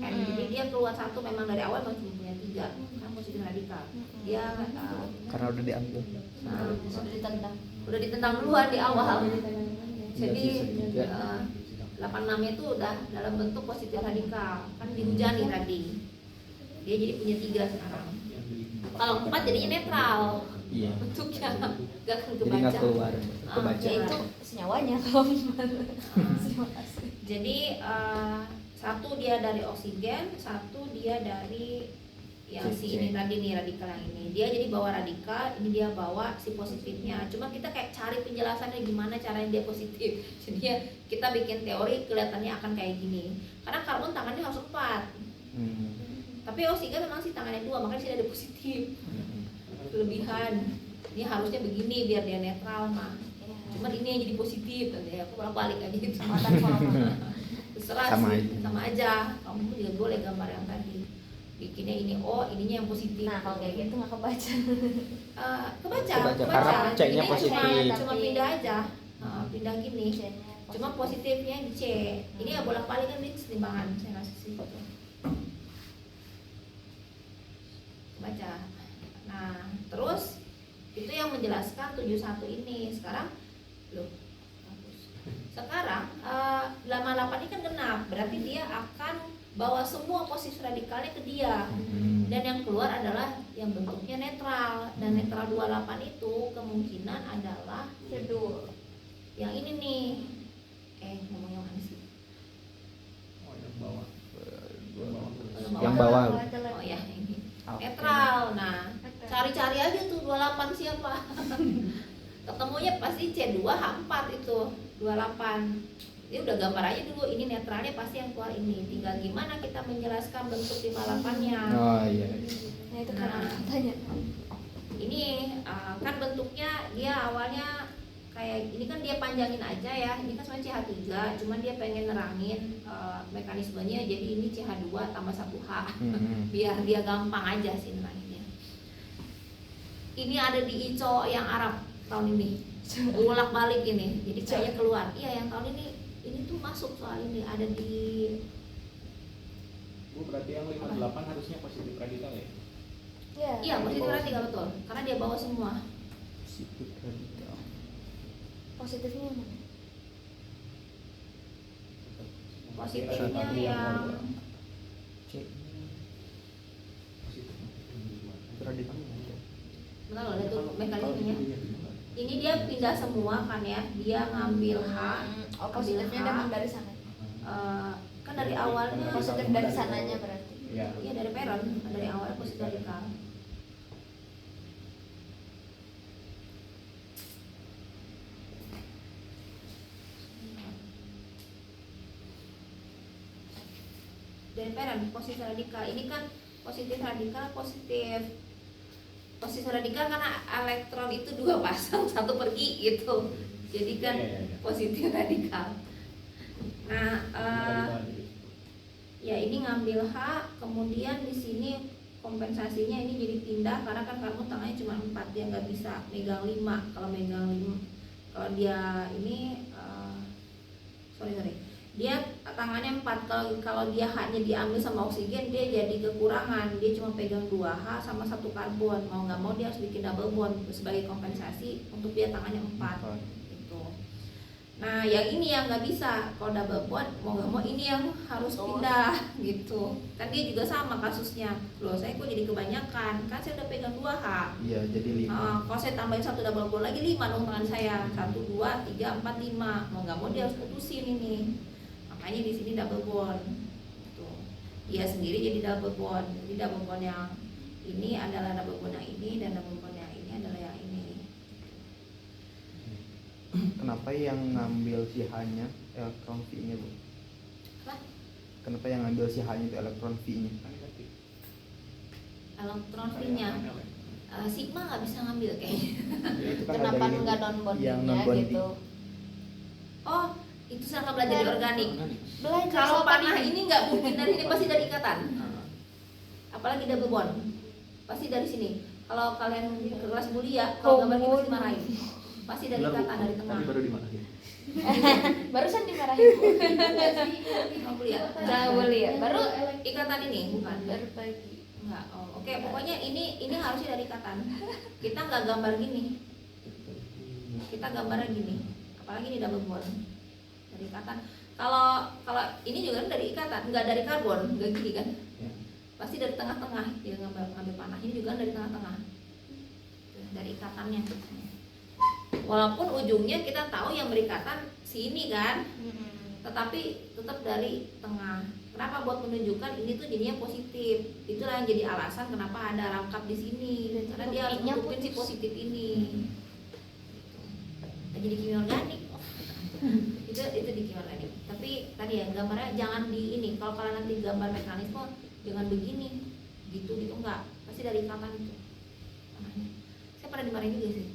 N. Jadi dia keluar 1 memang dari awal memang cuma punya 3. Kan oksigen radikal. Dia Karena udah diambil. udah ditendang duluan di awal. Jadi Iya, 86 itu udah dalam bentuk positif radikal. Kan dihujani tadi. Dia jadi punya 3 sekarang. Kalau 4 jadinya netral. Iya. Bentuknya gak akan Jadi nggak kebaca. keluar, kebaca. Ya Itu senyawanya kalau Jadi satu dia dari oksigen, satu dia dari yang si ini tadi nih radikal yang ini. Dia jadi bawa radikal, ini dia bawa si positifnya. Cuma kita kayak cari penjelasannya gimana caranya dia positif. Jadi ya kita bikin teori kelihatannya akan kayak gini. Karena karbon tangannya harus 4. Tapi oksigen memang sih tangannya 2, makanya sih ada positif. Kelebihan. ini harusnya begini biar dia netral mah, Ya. cuman ini yang jadi positif nanti aku bolak-balik aja gitu. Muatan corona. Terserah Sama sih, aja. sama aja. Kamu juga boleh gambar yang tadi. Bikinnya ini, oh ininya yang positif. Nah kalau kayak gitu nggak kebaca. Kebaca. Karena ceknya Ini positif. Cuma pindah aja, pindah gini. C-nya Cuma positifnya di C. Ini ya bolak-balik kan ini keseimbangan saya kasih sih. Baca. Nah, terus itu yang menjelaskan 71 ini. Sekarang loh, hapus. Sekarang 88 ini kan genap, berarti dia akan bawa semua posisi radikalnya ke dia. Dan yang keluar adalah yang bentuknya netral. Dan netral 28 itu kemungkinan adalah Kedua. yang ini nih. Ngomong yang mana sih? Oh, yang bawah. Yang bawah. Oh ya, ini. Oke. Netral. Nah, cari-cari aja tuh 28 siapa. Ketemunya pasti C2 H4 itu 28. Ini udah gambar aja dulu, ini netralnya pasti yang keluar ini. Tinggal gimana kita menjelaskan bentuk 58-nya. Oh iya. Nah itu kan Nah. tanya. Ini kan bentuknya dia awalnya kayak ini kan dia panjangin aja ya. Ini kan sebenarnya CH3, cuman dia pengen nerangin mekanismenya jadi ini CH2 tambah 1H. Biar dia gampang aja sih neranginnya. Ini ada di ICO yang Arab tahun ini. Bolak-balik ini. Jadi kayaknya keluar. Iya, yang tahun ini tuh masuk soal ini ada di Bu, berarti yang 58 harusnya positif radikal ya? Ya. iya positif radikal betul. Karena dia bawa semua. Positif radikal. Positifnya yang mana? Positifnya yang C. Positif. Radikal. benar loh, itu mekanismenya. Ini dia pindah semua kan ya. Dia ngambil H. Oh positifnya ambil H. memang dari sana. Kan dari awalnya Positif dari sananya berarti. Ya. iya dari parent, dari awalnya positif radikal. Dari parent positif radikal. Ini kan positif radikal positif radikal karena elektron itu dua pasang, satu pergi gitu. Jadi kan Iya. positif radikal. Nah, ya ini ngambil H, kemudian di sini kompensasinya ini jadi pindah karena kan kamu tangannya cuma 4, dia nggak bisa megang 5. Kalau megang 5, kalau dia ini dia tangannya 4. Kalau dia hanya diambil sama oksigen, dia jadi kekurangan, dia cuma pegang 2H sama 1 karbon. Mau nggak mau dia harus bikin double bond sebagai kompensasi untuk dia tangannya 4 gitu. Nah yang ini yang nggak bisa, kalau double bond mau nggak mau ini yang harus pindah gitu. Kan dia juga sama kasusnya. Loh saya kok jadi kebanyakan, kan saya udah pegang 2H. Iya, jadi 5. Kalau saya tambahin 1 double bond lagi 5 dong tangan saya. 1, 2, 3, 4, 5. Mau nggak mau dia harus putusin ini. Makanya di sini double bond. Tuh. Dia sendiri jadi double bond. Jadi double bond yang ini adalah double bond yang ini dan double bond yang ini adalah yang ini. Kenapa yang ngambil si H-nya elektron V-nya, Bu? Apa? Kenapa yang ngambil si H-nya itu elektron V-nya? Elektron V-nya sigma nggak bisa ngambil kayaknya. Ya, itu kan Kenapa ada ini, nggak Bu, non yang bondingnya non-bonding. gitu? Oh, itu saya belajar di organik. Belajar Kalau soal panah tadi. ini nggak mungkin dari ini, pasti dari ikatan. Apalagi double bond, pasti dari sini. Kalau kalian ke kelas mulia, kalau gambar ini pasti marahin. Pasti dari ikatan, dari tengah. Tadi baru dimarahin. Barusan dimarahin. Mau kuliah? Nah, boleh ya. Baru Ikatan ini bukan? baru pagi. Enggak. Oh, oke. Pokoknya ini harusnya dari ikatan. Kita nggak gambar gini. Kita gambarnya gini. Apalagi ini double bond dari ikatan. Kalau ini juga kan dari ikatan, nggak dari karbon, nggak gini kan? Ya. Pasti dari tengah-tengah. Dia ngambil panah ini juga dari tengah-tengah. Dari ikatannya. Walaupun ujungnya kita tahu yang berikatan sini kan, tetapi tetap dari tengah. Kenapa? Buat menunjukkan ini tuh jadinya positif. Itulah yang jadi alasan kenapa ada rangkap di sini. Karena dia harus Buktinya nutupin si putus. positif ini. Jadi kimia organik. itu di kimia organik. Tapi tadi ya gambarnya jangan di ini. Kalau kalian nanti gambar mekanisme jangan begini, gitu enggak. Pasti dari ikatan itu. Saya pernah dimarahin juga sih.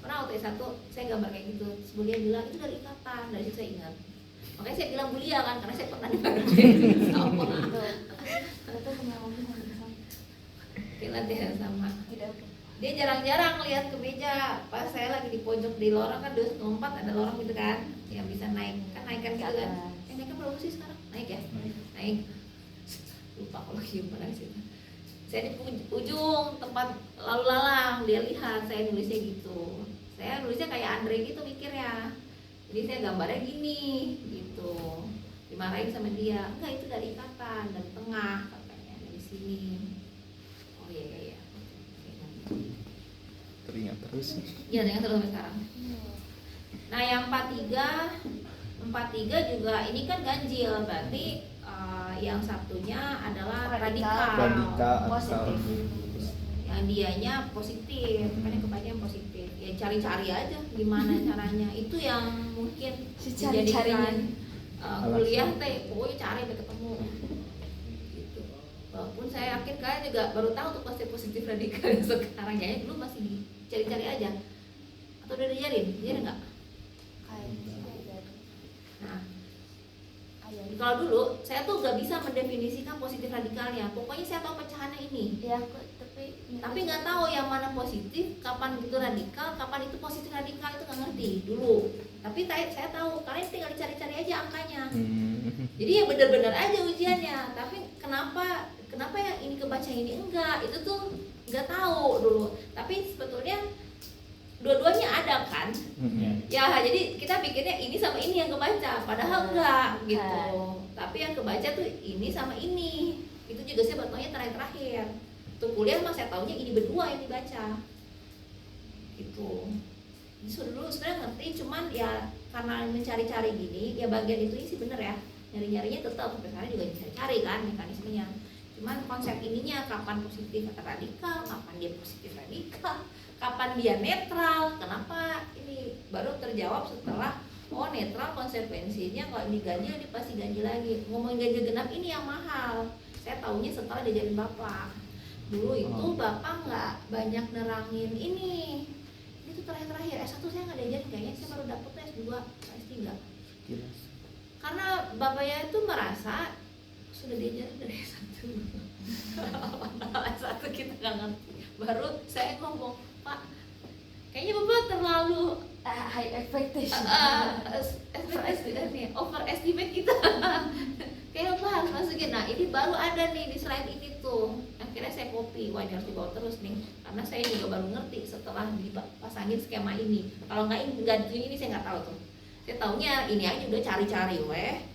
Pernah waktu S1 saya gambar kayak gitu, terus Bulia bilang itu dari ikatan, dari situ saya ingat. Makanya saya bilang Bulia kan, karena saya pernah dimarahin sama. Itu kemewahan sama. Kilat ya sama. Tidak. Dia jarang-jarang lihat ke meja pas saya lagi di pojok di lorong kan 2,4 ada lorong gitu kan yang bisa naik kan naikkan gitu kan. Naikkan berapa sih sekarang? Naik ya? Naik. Lupa kalau gimana sih. Saya di ujung tempat lalu lalang, dia lihat saya nulisnya gitu. Saya nulisnya kayak Andre gitu mikirnya. Jadi saya gambarnya gini gitu. Dimarahin sama dia. Enggak, itu dari ikatan, dari tengah katanya, dari sini. Oh iya. Teringat terus. Iya, dengan terus sampai sekarang. Nah, yang 43 juga ini kan ganjil, berarti yang satunya adalah radikal. Radikal atau Positif. Yang dianya positif, makanya kebanyakan positif. Ya cari-cari aja gimana caranya. Itu yang mungkin Si cari-carinya. dijadikan kuliah teh, pokoknya cari sampai ketemu. Gitu. Walaupun saya yakin kalian juga baru tahu tuh positif radikal sekarang ya, dulu masih dicari-cari aja. Atau udah diajarin nggak? Nah, kalau dulu saya tuh nggak bisa mendefinisikan positif radikalnya. Pokoknya saya tahu pecahannya ini. Ya, tapi Nggak tahu yang mana positif, kapan itu radikal, kapan itu positif radikal itu nggak ngerti dulu. Tapi saya tahu, kalian tinggal dicari-cari aja angkanya. Jadi ya benar-benar aja ujiannya. Tapi kenapa yang ini kebaca ini enggak? Itu tuh nggak tahu dulu. Tapi sebetulnya dua-duanya ada kan? Ya jadi kita pikirnya ini sama ini yang kebaca, padahal enggak gitu. Tapi yang kebaca tuh ini sama ini. Itu juga saya batunya terakhir. Untuk kuliah mah saya taunya ini berdua yang dibaca. Gitu. Jadi dulu sebenarnya ngerti, cuman ya karena mencari-cari gini, ya bagian itu sih bener ya. Nyari-nyarinya tetap sampai sekarang juga dicari-cari kan mekanismenya. Cuman konsep ininya kapan positif atau radikal, kapan dia positif radikal, kapan dia netral, kenapa ini baru terjawab setelah oh netral konsekuensinya kalau ini ganjil ini pasti ganjil lagi. Ngomongin ganjil genap ini yang mahal, saya taunya setelah diajarin bapak. Dulu itu bapak nggak banyak nerangin ini tuh terakhir S1 saya nggak diajarin, kayaknya saya baru dapet S2 S3 karena bapaknya itu merasa sudah diajarin dari S1 S1 kita nggak ngerti. Baru saya ngomong, Pak kayaknya bapak terlalu high expectation, overestimate kita. Kayak bapak harus masukin. Nah ini baru ada nih di slide ini tuh. Akhirnya saya copy, wah ini harus dibawa terus nih. Karena saya juga baru ngerti setelah dipasangin skema ini. Kalau nggak ini saya nggak tahu tuh. Saya taunya ini aja udah cari-cari weh.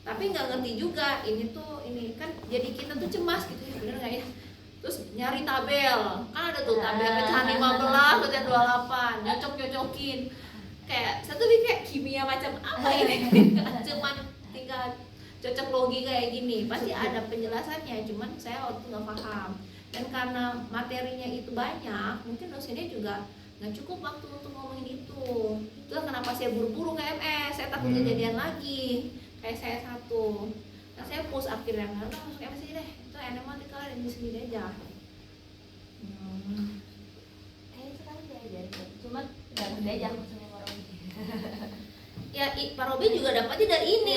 Tapi nggak ngerti juga ini tuh ini kan jadi kita tuh cemas gitu ya, bener nggak ya? Terus nyari tabel, kan ada tuh tabel pecahan 15, pecahan 28, nyocok-nyocokin. Kayak satu kayak kimia macam apa ini? Cuman tinggal cocok logi kayak gini, pasti ada penjelasannya. Cuman saya waktu itu nggak paham. Dan karena materinya itu banyak, mungkin dosennya juga nggak cukup waktu untuk ngomongin itu. Itulah kenapa saya buru-buru ke MS. Saya takut kejadian lagi kayak saya satu. Nah saya push akhirnya nggak masuk MS aja deh. Itu matematika dan di sendiri aja. sekarang diajarin, cuman nggak ngerti aja maksudnya orang. Ya Pak Robi juga dapatnya dari ini.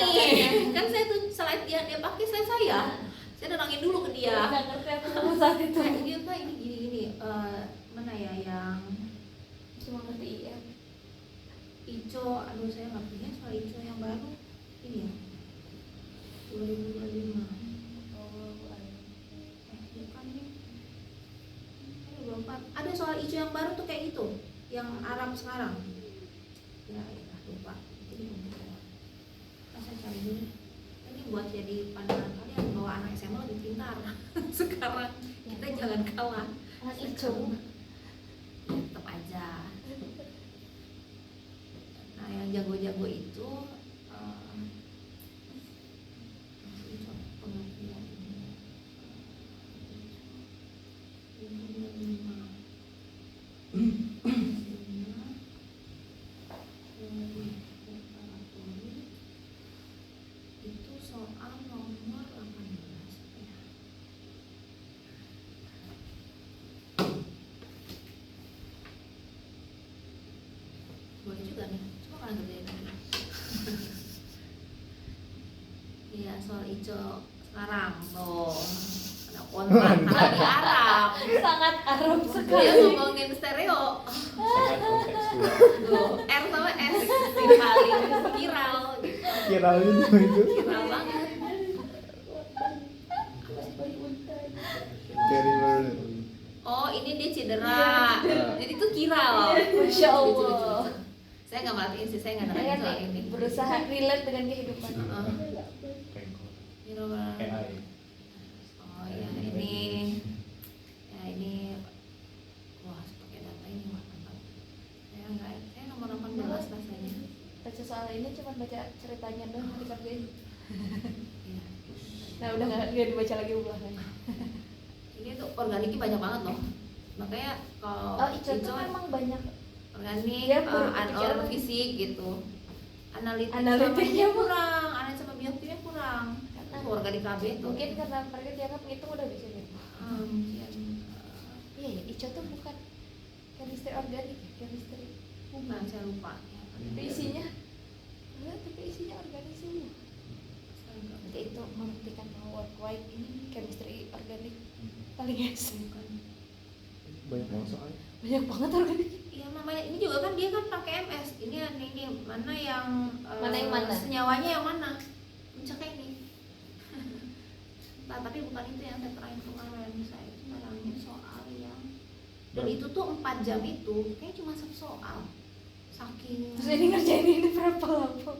Kan saya tuh slide dia pakai slide saya. Saya nerangin dulu ke dia. Nggak ngerti aku ngomong saat itu. Nah, ini apa ini gini. Mana ya yang Cuma ngerti IM. ICO, aduh saya nggak punya soal ICO yang baru. Ini ya 2025. Bukan nih. Ini 24. Ada soal ICO yang baru tuh kayak gitu, yang Arab sekarang. Ya lupa. Saya cari dulu. Ini buat jadi pandangan kalian bahwa anak SMA lebih pintar sekarang. Kita jangan kalah. Anak ICO. Ya, tetap aja. Nah yang jago-jago itu pengertian itu soal nomor 18 ya. juga nih, cuma kalian kerjain lagi. Iya, soal Ico sekarang tuh ada kontrak di Arab. Sangat Arab Dia sekali. ngomongin stereo. Sangat kontekstual. Tuh, R sama S yang paling viral gitu. Kiralnya cuma itu. Viral banget. Dari mana? Oh, ini dia cedera. Jadi tuh viral. Masya Allah. Saya nggak merhatiin sih, saya nggak Saya ngerti soal nih ini. berusaha relate dengan kehidupan. Viral banget. AI. Oh ya ini, ya ini, wah pakai data ini wah mantap. Saya nomor 18 rasanya. Baca soal ini cuma baca ceritanya doang dikerjain. Iya. Nah udah nggak dibaca lagi ulangannya. Ini tuh organiknya banyak banget loh. Makanya kalau Oh Ico tuh memang banyak. organik, Dia baru orang kepikiran. fisik gitu. Analitiknya sama kurang, analitik sama biokimia kurang. Karena Organik KB tuh. mungkin karena mereka dianggap itu udah bisa gitu. Mungkin. Iya ya, Ico tuh bukan chemistry organik, ya, chemistry Bukan, saya lupa. Ya, tapi isinya enggak, tapi isinya organik semua. Berarti itu membuktikan bahwa worldwide ini chemistry organik paling es. Banyak banget soalnya. Banyak banget organik. Iya namanya ini juga kan dia kan pakai MS. Ini mana yang Mana yang mana? Senyawanya yang mana? Puncaknya ini. Nah, tapi bukan itu yang saya terakhir kemarin. Saya itu ngarangin soal yang dan itu tuh 4 jam itu kayaknya cuma satu soal. Saking Terus ini ngerjain ini berapa lama?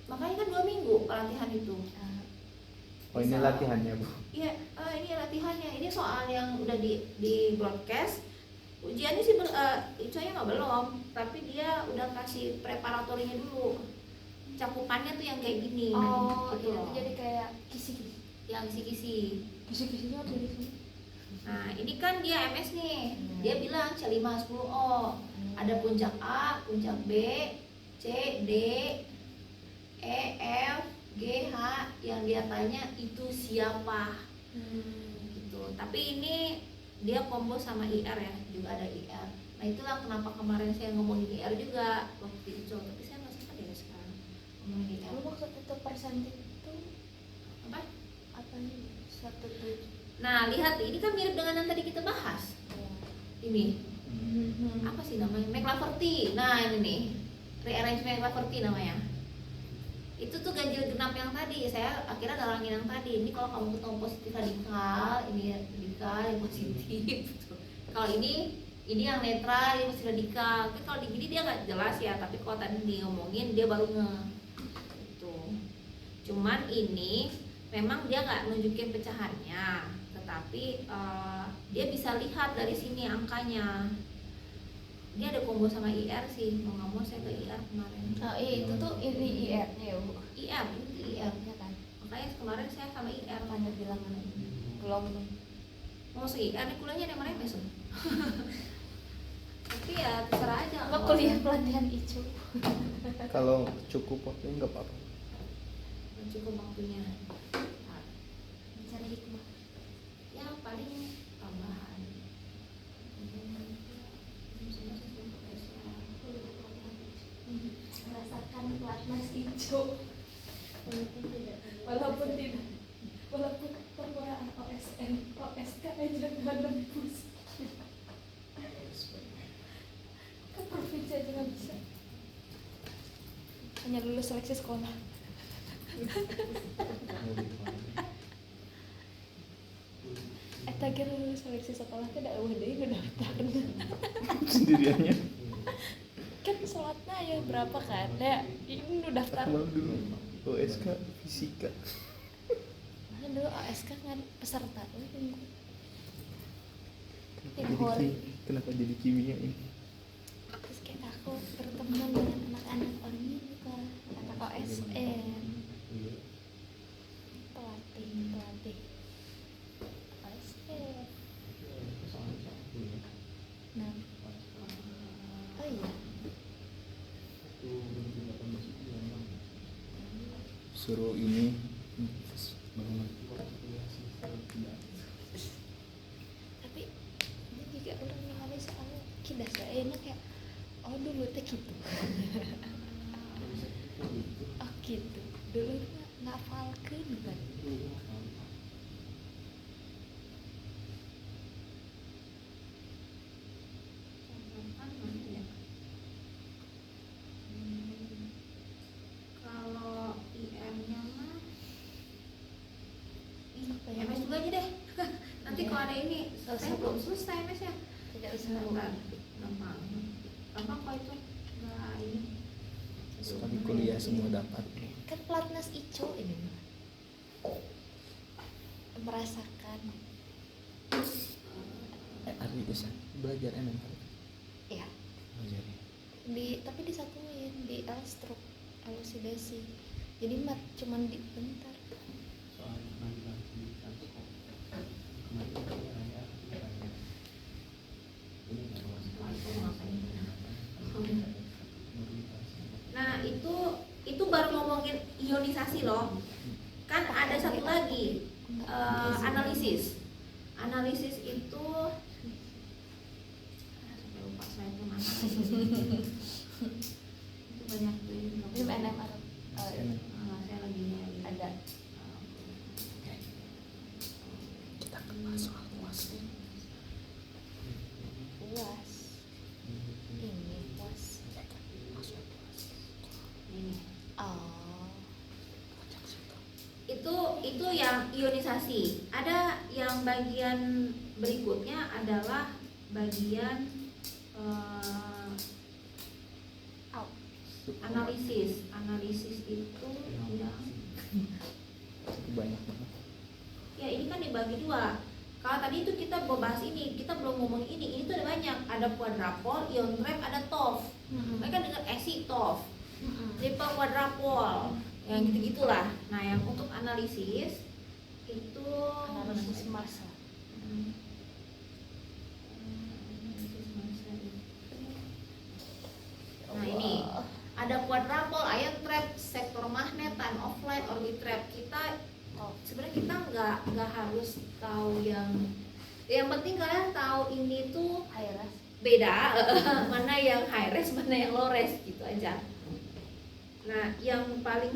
makanya kan 2 minggu pelatihan itu. Oh ini latihannya Bu. Iya, ini latihannya. Ini soal yang udah di broadcast. Ujiannya sih Iconya nggak belum, tapi dia udah kasih preparatorinya dulu. Cakupannya tuh yang kayak gini. Oh, gitu iya, loh. jadi kayak kisi-kisi. Yang kisi-kisi. Kisi-kisinya apa di Nah, ini kan dia MS nih. Dia bilang C510O. Ada puncak A, puncak B, C, D, E, F, G, H. Yang dia tanya itu siapa? Gitu. Tapi ini dia combo sama IR ya, juga ada IR. Nah itulah kenapa kemarin saya ngomongin IR juga waktu itu, tapi saya nggak sempat ya sekarang ngomongin IR. Lu maksud itu persentif itu Apa? apa nih? 1/7. Nah lihat ini kan mirip dengan yang tadi kita bahas. Ini apa sih namanya? McLaverty. Nah ini nih rearrangement McLaverty namanya. Itu tuh ganjil genap yang tadi. Saya akhirnya ngarangin yang tadi. Ini kalau kamu ketemu positif radikal, ini radikal yang positif. Kalau ini yang netral, yang positif radikal. Tapi kalau di gini dia nggak jelas ya. Tapi kalau tadi dia ngomongin dia baru gitu. Cuman ini memang dia nggak nunjukin pecahannya, tetapi dia bisa lihat dari sini angkanya. Dia ada combo sama IR sih, mau nggak mau saya ke IR kemarin. Oh iya, itu tuh ini IR-nya ya Bu. IR itu IR. IR-nya kan. Makanya kemarin saya sama IR. Tanya bilang belum. Mau masuk IR nih kuliahnya ada mana besok? Tapi ya terserah aja. Apa kuliah pelatihan Ico? Kalau cukup waktunya nggak apa-apa. Cukup waktunya. Nah, Mencari hikmah. ya paling tambahan. Merasakan pelatnas Ico. Walaupun permulaan OSN, OSK aja nggak nembus. Ke provinsi aja nggak bisa. Hanya lulus seleksi sekolah. Kira lulus seleksi sekolah tuh udah deh udah daftar. Sendiriannya. Kan sholatnya ya berapa kan? Ya ini udah daftar. Malam dulu OSK fisika. Mana dulu ASK kan peserta tuh tunggu. Kenapa jadi kimia ini? Terus kayak aku berteman dengan anak-anak Ormika, anak OSN, pelatih OSN. Nah, oh iya, Suruh ini tapi ini juga orang ningali soal kidas gak enak kayak, oh dulu teh gitu. saya belum selesai Mas ya. Tidak usah. Gampang kok itu nggak ini. Sekali kuliah semua dapat. Kan pelatnas ico ini mah. Merasakan. Arti bisa belajar MM. Ya. Belajar. Tapi disatuin di L-stroke elucidasi. Jadi mat cuman di bentar. soal manipulasi satu kemarin ya ini Nah itu baru ngomongin ionisasi loh. Kan ada satu lagi analisis. Analisis itu sampai lupa slide mana lagi. Itu banyak tuh ini. Ini NMR. Saya lagi Ada. Kita akan bahas soal UAS. UAS. Ini UAS. ini. Oh. Itu yang ionisasi. Ada yang bagian berikutnya adalah bagian analisis itu Banyak banget. ya ini kan dibagi dua. Kalau tadi itu kita bahas ini, kita belum ngomong ini tuh ada banyak. Ada quadrupole, ion trap, ada TOF. Mereka dengar ESI TOF, triple quadrupole, yang gitu-gitulah. Nah yang untuk analisis itu Analisis massa. Analisis massa itu. Nah ini ada quadrupole, ion trap, sektor magnet, time of flight, orbit trap. Kita sebenarnya kita nggak harus tahu yang penting kalian tahu ini tuh High res. beda mana yang high res mana yang low res gitu aja. Nah yang paling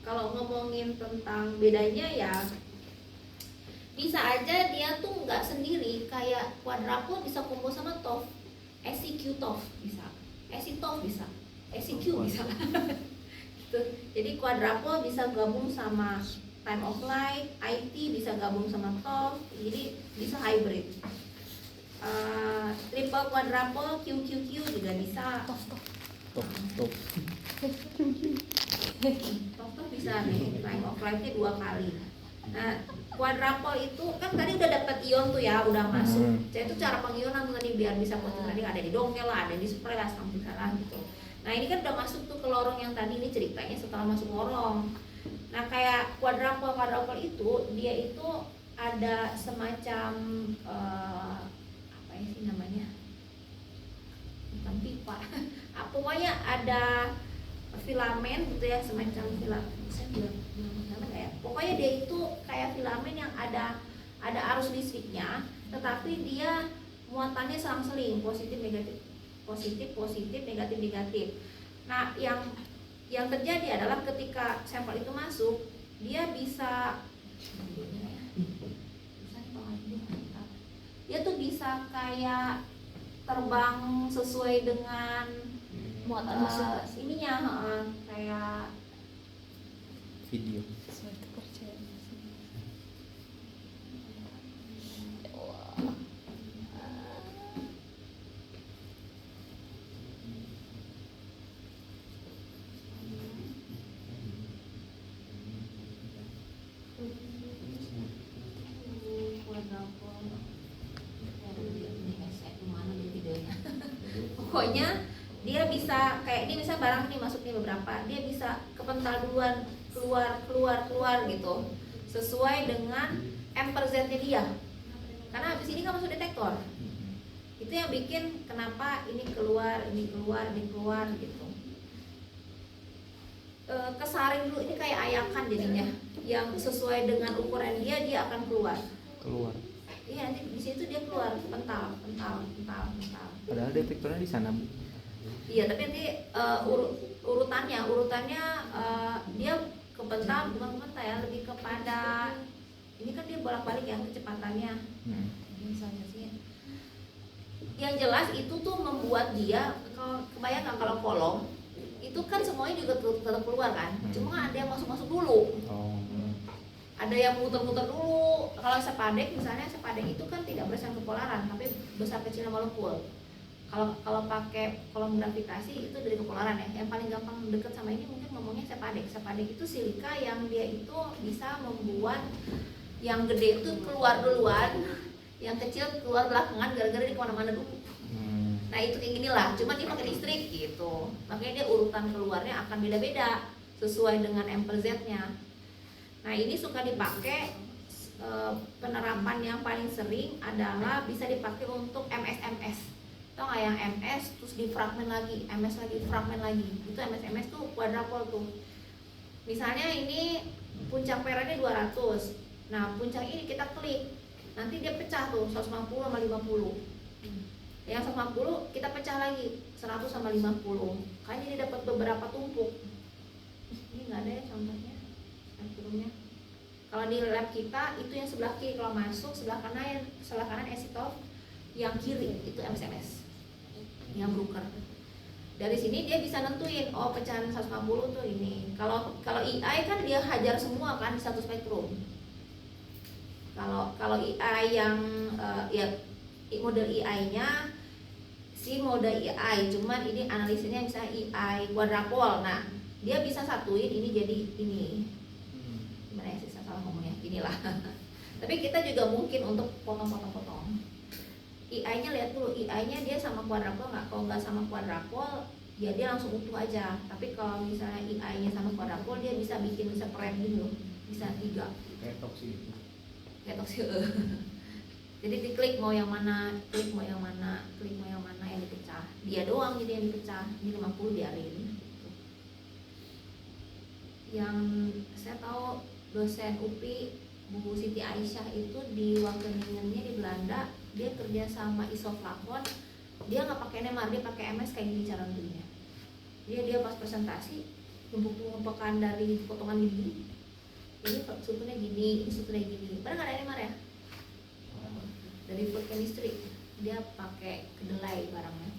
kalau ngomongin tentang bedanya ya bisa aja dia tuh nggak sendiri, kayak quadrupole bisa kumpul sama TOF, SEQ TOF bisa, SE TOF bisa, SEQ bisa gitu. Jadi quadrupole bisa gabung sama time of flight, IT bisa gabung sama TOF, jadi bisa hybrid. Triple quadrupole, QQQ juga bisa. Top. Top. TOF bisa nih, time of flight-nya 2 kali. Nah, quadrupole itu kan tadi udah dapat ion tuh ya, udah masuk. Jadi itu cara pengionan tuh tadi biar bisa tadi ada di dongkel lah, ada di spray lah, sampai salah gitu. Nah ini kan udah masuk tuh ke lorong yang tadi, ini ceritanya setelah masuk lorong. Nah kayak quadrupole itu dia itu ada semacam apa ya sih namanya, bukan pipa, pokoknya ada filamen gitu ya, semacam filamen. Saya bilang filamen kayak, pokoknya dia itu kayak filamen yang ada arus listriknya, tetapi dia muatannya selang-seling, positif negatif. Nah yang terjadi adalah ketika sampel itu masuk, dia dia tuh bisa kayak terbang sesuai dengan Muatan musuh. ininya, kayak Video. Suatu kepercayaan. pokoknya dia bisa kayak ini, misalnya barang ini masuk nih beberapa, dia bisa kepental duluan, keluar gitu, sesuai dengan M/Z-nya dia, karena habis ini kan masuk detektor. Itu yang bikin kenapa ini keluar gitu. Kesaring dulu, ini kayak ayakan jadinya, yang sesuai dengan ukuran dia akan keluar. Iya, nanti di situ dia keluar pental. Padahal detektornya di sana, Bu. Iya, tapi nanti urutannya dia kepental, bukan kepental ya, lebih kepada ini kan dia bolak-balik ya kecepatannya. Misalnya sih. Yang jelas itu tuh membuat dia, kalau kebayang nggak kalau kolom itu kan semuanya juga tetap keluar kan, cuma ada yang masuk dulu. ada yang muter-muter dulu. Kalau sepadek misalnya, sepadek itu kan tidak berdasarkan kepolaran tapi besar kecilnya molekul. Kalau pakai kolom gravitasi itu dari kepolaran ya. Yang paling gampang deket sama ini mungkin ngomongnya sepadek. Sepadek itu silika yang dia itu bisa membuat yang gede itu keluar duluan, yang kecil keluar belakangan gara-gara di kemana-mana dulu. Nah itu kayak gini lah, cuma dia pakai listrik gitu. Makanya dia urutan keluarnya akan beda-beda sesuai dengan M/Z-nya. Nah ini suka dipakai, penerapan yang paling sering adalah bisa dipakai untuk MS. Tau nggak yang MS terus difragmen lagi, MS lagi, fragmen lagi. Itu MS tuh quadrupole tuh. Misalnya ini puncak merahnya 200. Nah puncak ini kita klik, nanti dia pecah tuh 150 sama 50. Yang 150 kita pecah lagi 100 sama 50. Kan ini dapat beberapa tumpuk. Ini nggak ada ya contohnya, filmnya. Kalau di lab kita itu yang sebelah kiri kalau masuk, sebelah kanan esitol, yang kiri itu MS, yang Bruker. Dari sini dia bisa nentuin, oh pecahan 150 tuh ini. Kalau EI kan dia hajar semua kan di satu spektrum. Kalau EI yang ya model EI-nya si mode EI, cuman ini analisisnya misalnya EI quadrupole. Nah, dia bisa satuin ini jadi ini. Gimana ya sih salah ngomongnya? Inilah. Tapi kita juga mungkin untuk potong-potong. EI-nya lihat dulu, EI-nya dia sama quadrupole nggak? Kalau nggak sama quadrupole, ya dia langsung utuh aja. Tapi kalau misalnya EI-nya sama quadrupole, dia bisa bikin separate gitu, bisa 3. Kayak toksi itu. Kayak toksi. Jadi diklik mau yang mana, klik mau yang mana, klik mau yang mana yang dipecah. Dia doang jadi yang dipecah. Ini 50 biarin. Yang saya tahu dosen UPI Bu Siti Aisyah itu di Wageningennya di Belanda, dia kerja sama isoflavon. Dia nggak pakai NMR, dia pakai MS kayak gini cara nentuinnya. Dia pas presentasi tumpukan dari potongan gini. Ini strukturnya gini, ini strukturnya gini. Padahal nggak ada NMR ya. Dari food chemistry dia pakai kedelai barangnya.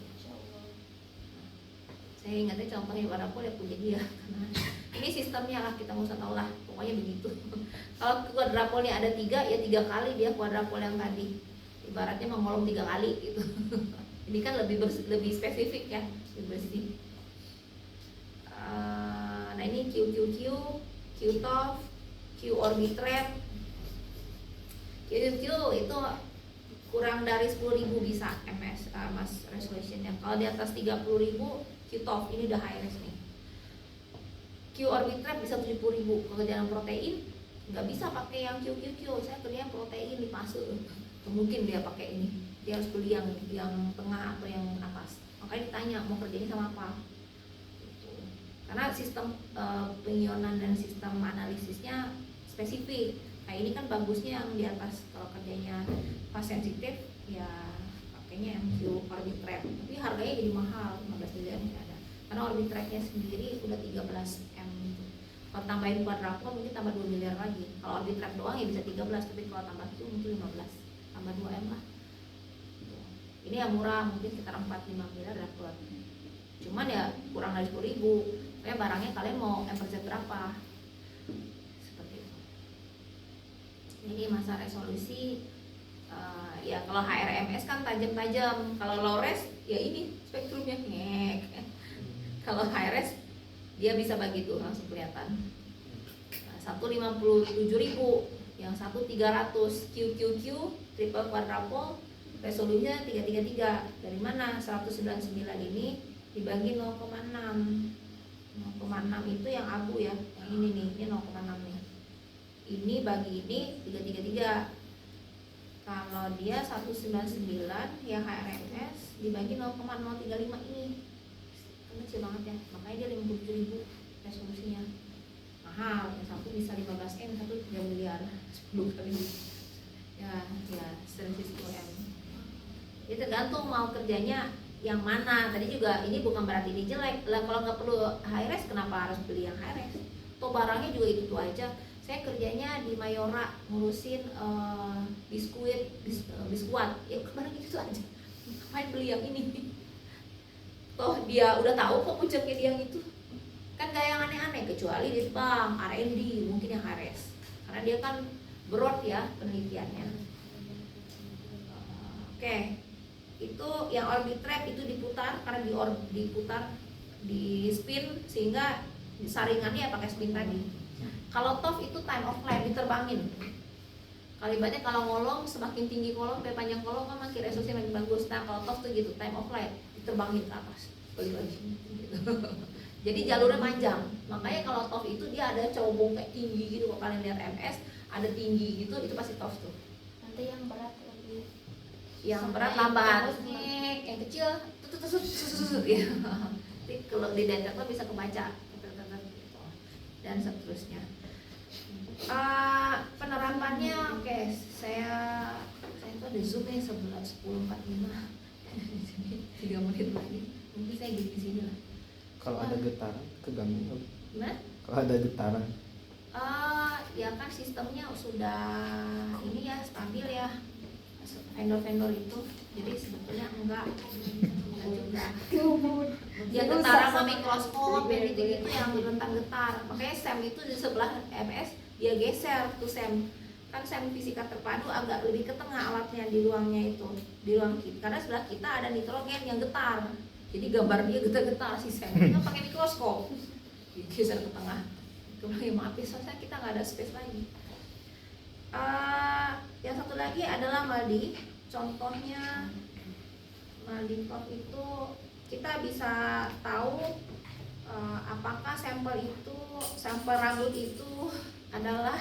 Saya ingatnya contohnya quadrupole ya punya dia karena ini sistemnya lah, kita nggak usah tahu lah, pokoknya begitu. Kalau quadrupole-nya ada 3 ya 3 kali dia quadrupole yang tadi, ibaratnya mengolong 3 kali gitu. Ini kan lebih spesifik ya, lebih bersih. Nah ini QQQ, QTOF, Q-orbitrap. QQQ itu kurang dari 10.000 bisa mass resolutionnya. Kalau di atas 30.000 QTOF ini udah high res nih. Q-orbitrap bisa 70.000. Kalau kerjaan protein nggak bisa pakai yang QQQ. Saya kerja protein di fase. Mungkin dia pakai ini. Dia harus beli yang tengah atau yang atas. Makanya ditanya mau kerjanya sama apa. Gitu. Karena sistem pengionan dan sistem analisisnya spesifik. Nah ini kan bagusnya yang di atas. Kalau kerjanya pas sensitif ya pakainya yang Q-orbitrap. Tapi harganya jadi mahal, 15 miliar nggak ada. Karena orbitrapnya sendiri udah 13 M gitu. Kalau tambahin quadrupole mungkin tambah 2 miliar lagi. Kalau orbitrap doang ya bisa 13, tapi kalau tambah itu mungkin 15, tambah 2 M lah. Ini yang murah mungkin sekitar 4-5 miliar dapat. Cuman ya kurang dari 10.000. Kayak barangnya kalian mau M/Z berapa? Seperti itu. Ini masa resolusi. Ya kalau HRMS kan tajam-tajam. Kalau low res ya ini spektrumnya ngek. Kalau high res dia bisa bagi tuh langsung kelihatan. Satu 57.000, yang satu 300. QQQ triple quadrupole resolusinya 333. Dari mana 199 ini dibagi 0,6. 0,6 itu yang abu ya, yang ini nih, ini 0,6 nih. Ini bagi ini 333. Kalau dia 199 yang HRMS dibagi 0,035 ini kecil banget ya, makanya dia 57.000 resolusinya. Mahal, yang satu bisa 15 M, satu 3 miliar 10 kali ya selisih 10 M. Jadi tergantung mau kerjanya yang mana. Tadi juga ini bukan berarti ini jelek lah, kalau nggak perlu high res kenapa harus beli yang high res? Toh barangnya juga itu aja. Saya kerjanya di Mayora ngurusin biskuat ya barang itu aja, ngapain beli yang ini? Toh dia udah tahu kok puncaknya dia yang itu kan, gak yang aneh-aneh kecuali di bank R&D mungkin yang HRS karena dia kan broad ya penelitiannya. Oke, itu yang orbit trap itu diputar karena diputar di spin sehingga saringannya ya pakai spin tadi. Kalau TOF itu time of flight, diterbangin. Kalimatnya kalau ngolong semakin tinggi kolom, sampai panjang kolom kan makin resolusi makin bagus. Nah kalau TOF tuh gitu, time of flight, diterbangin ke atas, balik lagi. Gitu. Jadi jalurnya panjang. Makanya kalau TOF itu dia ada cowong kayak tinggi gitu. Kalau kalian lihat MS ada tinggi gitu, itu pasti TOF tuh. Nanti yang berat lebih. Yang berat lambat, yang kecil tutut ya. Jadi kalau di detektor bisa kebaca dan seterusnya. Penerapannya oke, saya itu ada zoom ya 10:45 3 menit lagi mungkin saya di sini lah. Kalau ada getaran keganggu nggak? Gimana? Kalau ada getaran Ya kan sistemnya sudah ini ya stabil ya vendor-vendor itu, jadi sebetulnya enggak juga. Dia getaran sama mikroskop yang itu yang rentan getar. Makanya SEM itu di sebelah MS dia geser tuh SEM. Kan SEM fisika terpadu agak lebih ke tengah alatnya di ruangnya itu, di ruang kita. Karena sebelah kita ada nitrogen yang getar. Jadi gambar dia getar-getar si SEM. Kita pakai mikroskop. Geser ke tengah. Kemudian maaf ya, soalnya kita nggak ada space lagi. Yang satu lagi adalah MALDI. Contohnya MALDI TOF itu kita bisa tahu apakah sampel rambut itu adalah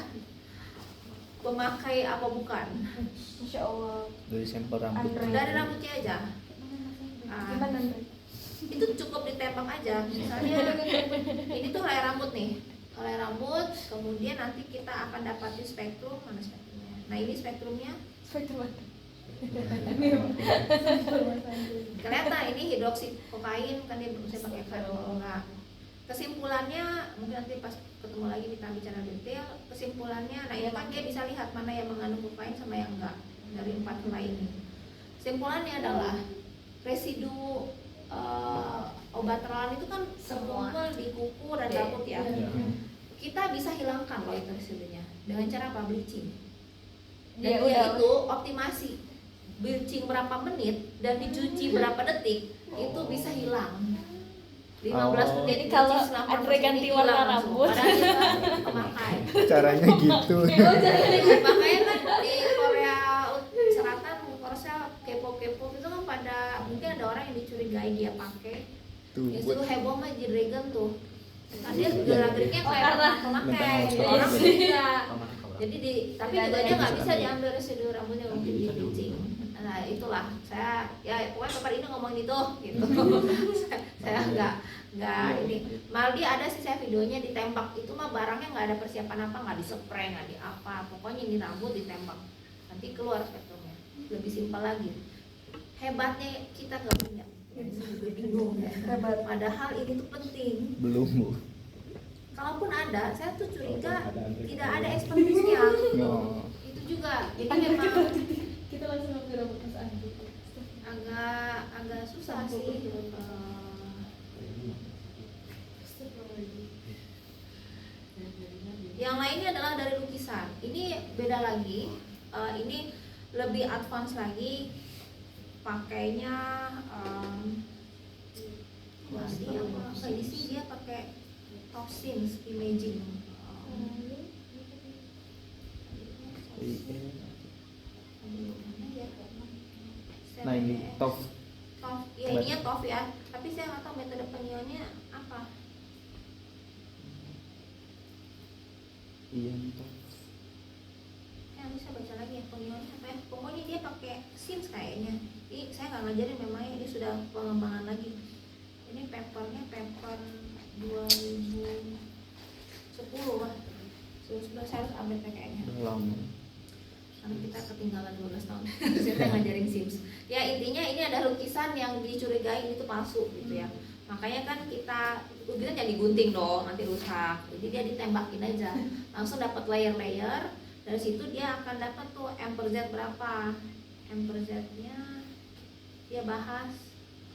pemakai apa bukan. Masya Allah. dari sampel rambut? Dari rambutnya aja. Gimana? Itu cukup ditembak aja. Misalnya ini tuh helai rambut nih, helai rambut. Kemudian nanti kita akan dapati spektrum, mana spektrumnya? Nah ini spektrumnya. Spektrum. Kelihatan ini hidroksi kokain kan dia bisa pakai kalau enggak. Kesimpulannya mungkin nanti pas ketemu lagi kita bicara detail. Kesimpulannya, nah ini kan dia bisa lihat mana yang mengandung kokain sama yang enggak dari 4 helai ini. Kesimpulannya adalah residu obat terlarang itu kan terkumpul di kuku dan rambut ya. Kita bisa hilangkan loh itu residunya dengan cara apa? Bleaching. Dan dia itu optimasi bleaching berapa menit dan dicuci berapa detik itu bisa hilang. 15 menit kalau dicuci, 90 Andre ganti menit warna hilang langsung. rambut. Padahal dia pemakai. Caranya gitu. Makanya kan di Korea Selatan, Korea K-pop itu kan pada mungkin ada orang yang dicurigai dia pakai. Tuh, Ya buat suruh heboh mah G-Dragon tuh. Kan dia gerak-geriknya kayak pemakai. mentang Orang mentang bisa. Pemakai kalau Jadi tapi juga dia nggak bisa diambil residu rambutnya untuk di bleaching. Nah itulah saya ya pokoknya Bapak ini ngomong itu gitu. saya nggak ini. Maldi ada sih saya videonya ditembak itu mah barangnya nggak ada persiapan apa, nggak dispray, nggak di apa, pokoknya ini rambut ditembak nanti keluar spektrumnya. Lebih simpel lagi. Hebatnya kita nggak punya. Juga bingung ya. Padahal ini tuh penting. belum Bu. Kalaupun ada, saya tuh curiga tidak ada expertise-nya. Oh. Itu juga. Jadi memang Kita langsung ambil rambut Mas Andi. agak susah sih. Yang lainnya adalah dari lukisan. Ini beda lagi. Ini lebih advance lagi. Pakainya ini sih dia pakai toxins imaging. Nah ini TOF. Ya ininya TOF ya. Tapi saya nggak tahu metode penilaiannya apa. Iya TOF. Bisa baca lagi ya penilaiannya apa ya. Pokoknya dia pakai SIMS kayaknya. Ini saya nggak ngajarin, memangnya ini sudah pengembangan lagi. Ini papernya paper 2010 lah. Sudah saya harus update kayaknya. Udah lama. Karena kita ketinggalan 12 tahun. Saya ngajarin SIMS. Ya intinya ini ada lukisan yang dicurigai itu palsu gitu ya. Makanya kan kita jangan digunting dong, nanti rusak. Jadi dia ditembakin aja. Langsung dapat layer-layer. Dari situ dia akan dapat tuh M per Z berapa. M per Z-nya dia bahas.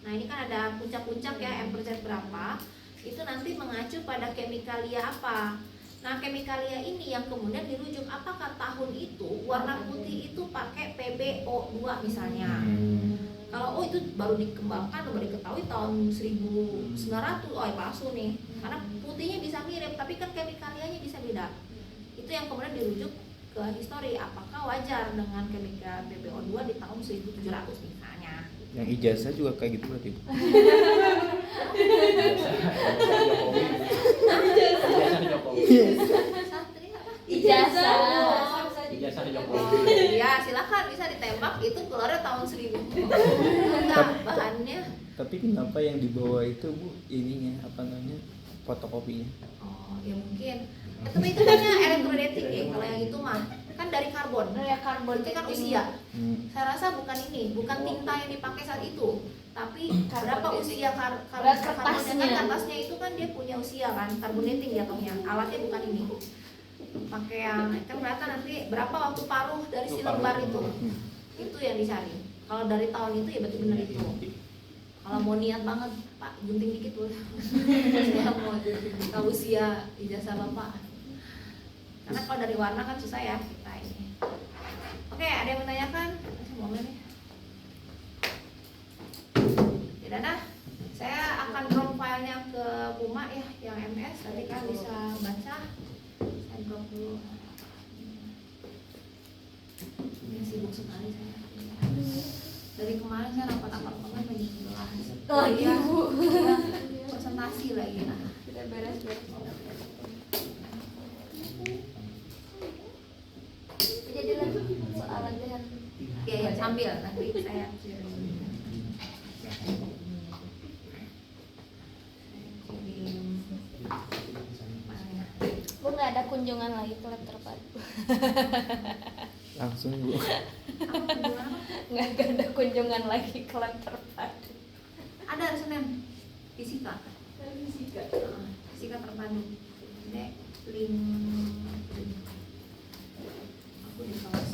Nah ini kan ada puncak-puncak ya, M per Z berapa. Itu nanti mengacu pada kemikalia apa. Nah, Chemicalia ini yang kemudian dirujuk apakah tahun itu warna putih itu pakai PbO2 misalnya. Kalau itu baru dikembangkan, baru diketahui tahun 1900, oh palsu nih. Karena putihnya bisa mirip, tapi kan Chemicalianya bisa beda. Itu yang kemudian dirujuk ke histori, apakah wajar dengan Chemical PbO2 di tahun 1700 misalnya. Yang ijazah juga kayak gitu berarti. Ijazah Jokowi. Satria apa? Ijazah. Ijazah Oh, Jokowi. ya silakan bisa ditembak, itu keluarnya tahun 1000. Enggak, bahannya. Tapi kenapa yang di bawah itu Bu ininya apa namanya? Fotokopinya. Oh, ya mungkin. Tapi itu hanya elektrodetik ya. Kalau yang itu mah kan dari karbon. Ya karbon Itu kan usia. Hmm. Saya rasa bukan ini, bukan tinta yang dipakai saat itu, tapi berapa usia Berat kertasnya. kan kertasnya itu kan dia punya usia kan, carbonating jatuhnya. Alatnya bukan ini. Pakai yang kan kelihatan nanti berapa waktu paruh dari si lembar itu. Itu yang dicari. Kalau dari tahun itu ya berarti benar itu. Kalau mau niat banget, Pak, gunting dikit boleh. Saya mau tahu usia ijazah Bapak. Karena kalau dari warna kan susah ya kita ini. Oke, ada yang menanyakan? Saya mau nih. Tidak ada. Saya akan drop filenya ke Puma ya, yang MS. Nanti kan bisa baca. Saya drop dulu. Ini sibuk sekali saya. Dari kemarin saya rapat-rapat banget lagi jelas. Lagi, Bu. Iya, presentasi lagi. Nah, Sudah beres-beres. Jadi lagi soal aja yang ya sambil nanti saya Bu nggak ada kunjungan lagi ke lab terpadu. Langsung Bu. Nggak ada kunjungan lagi ke lab terpadu. ada hari Senin fisika. Fisika terpadu. Ini link aku di kelas.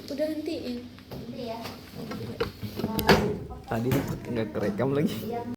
Udah hentiin. Ini ya. Tadi nggak kerekam lagi.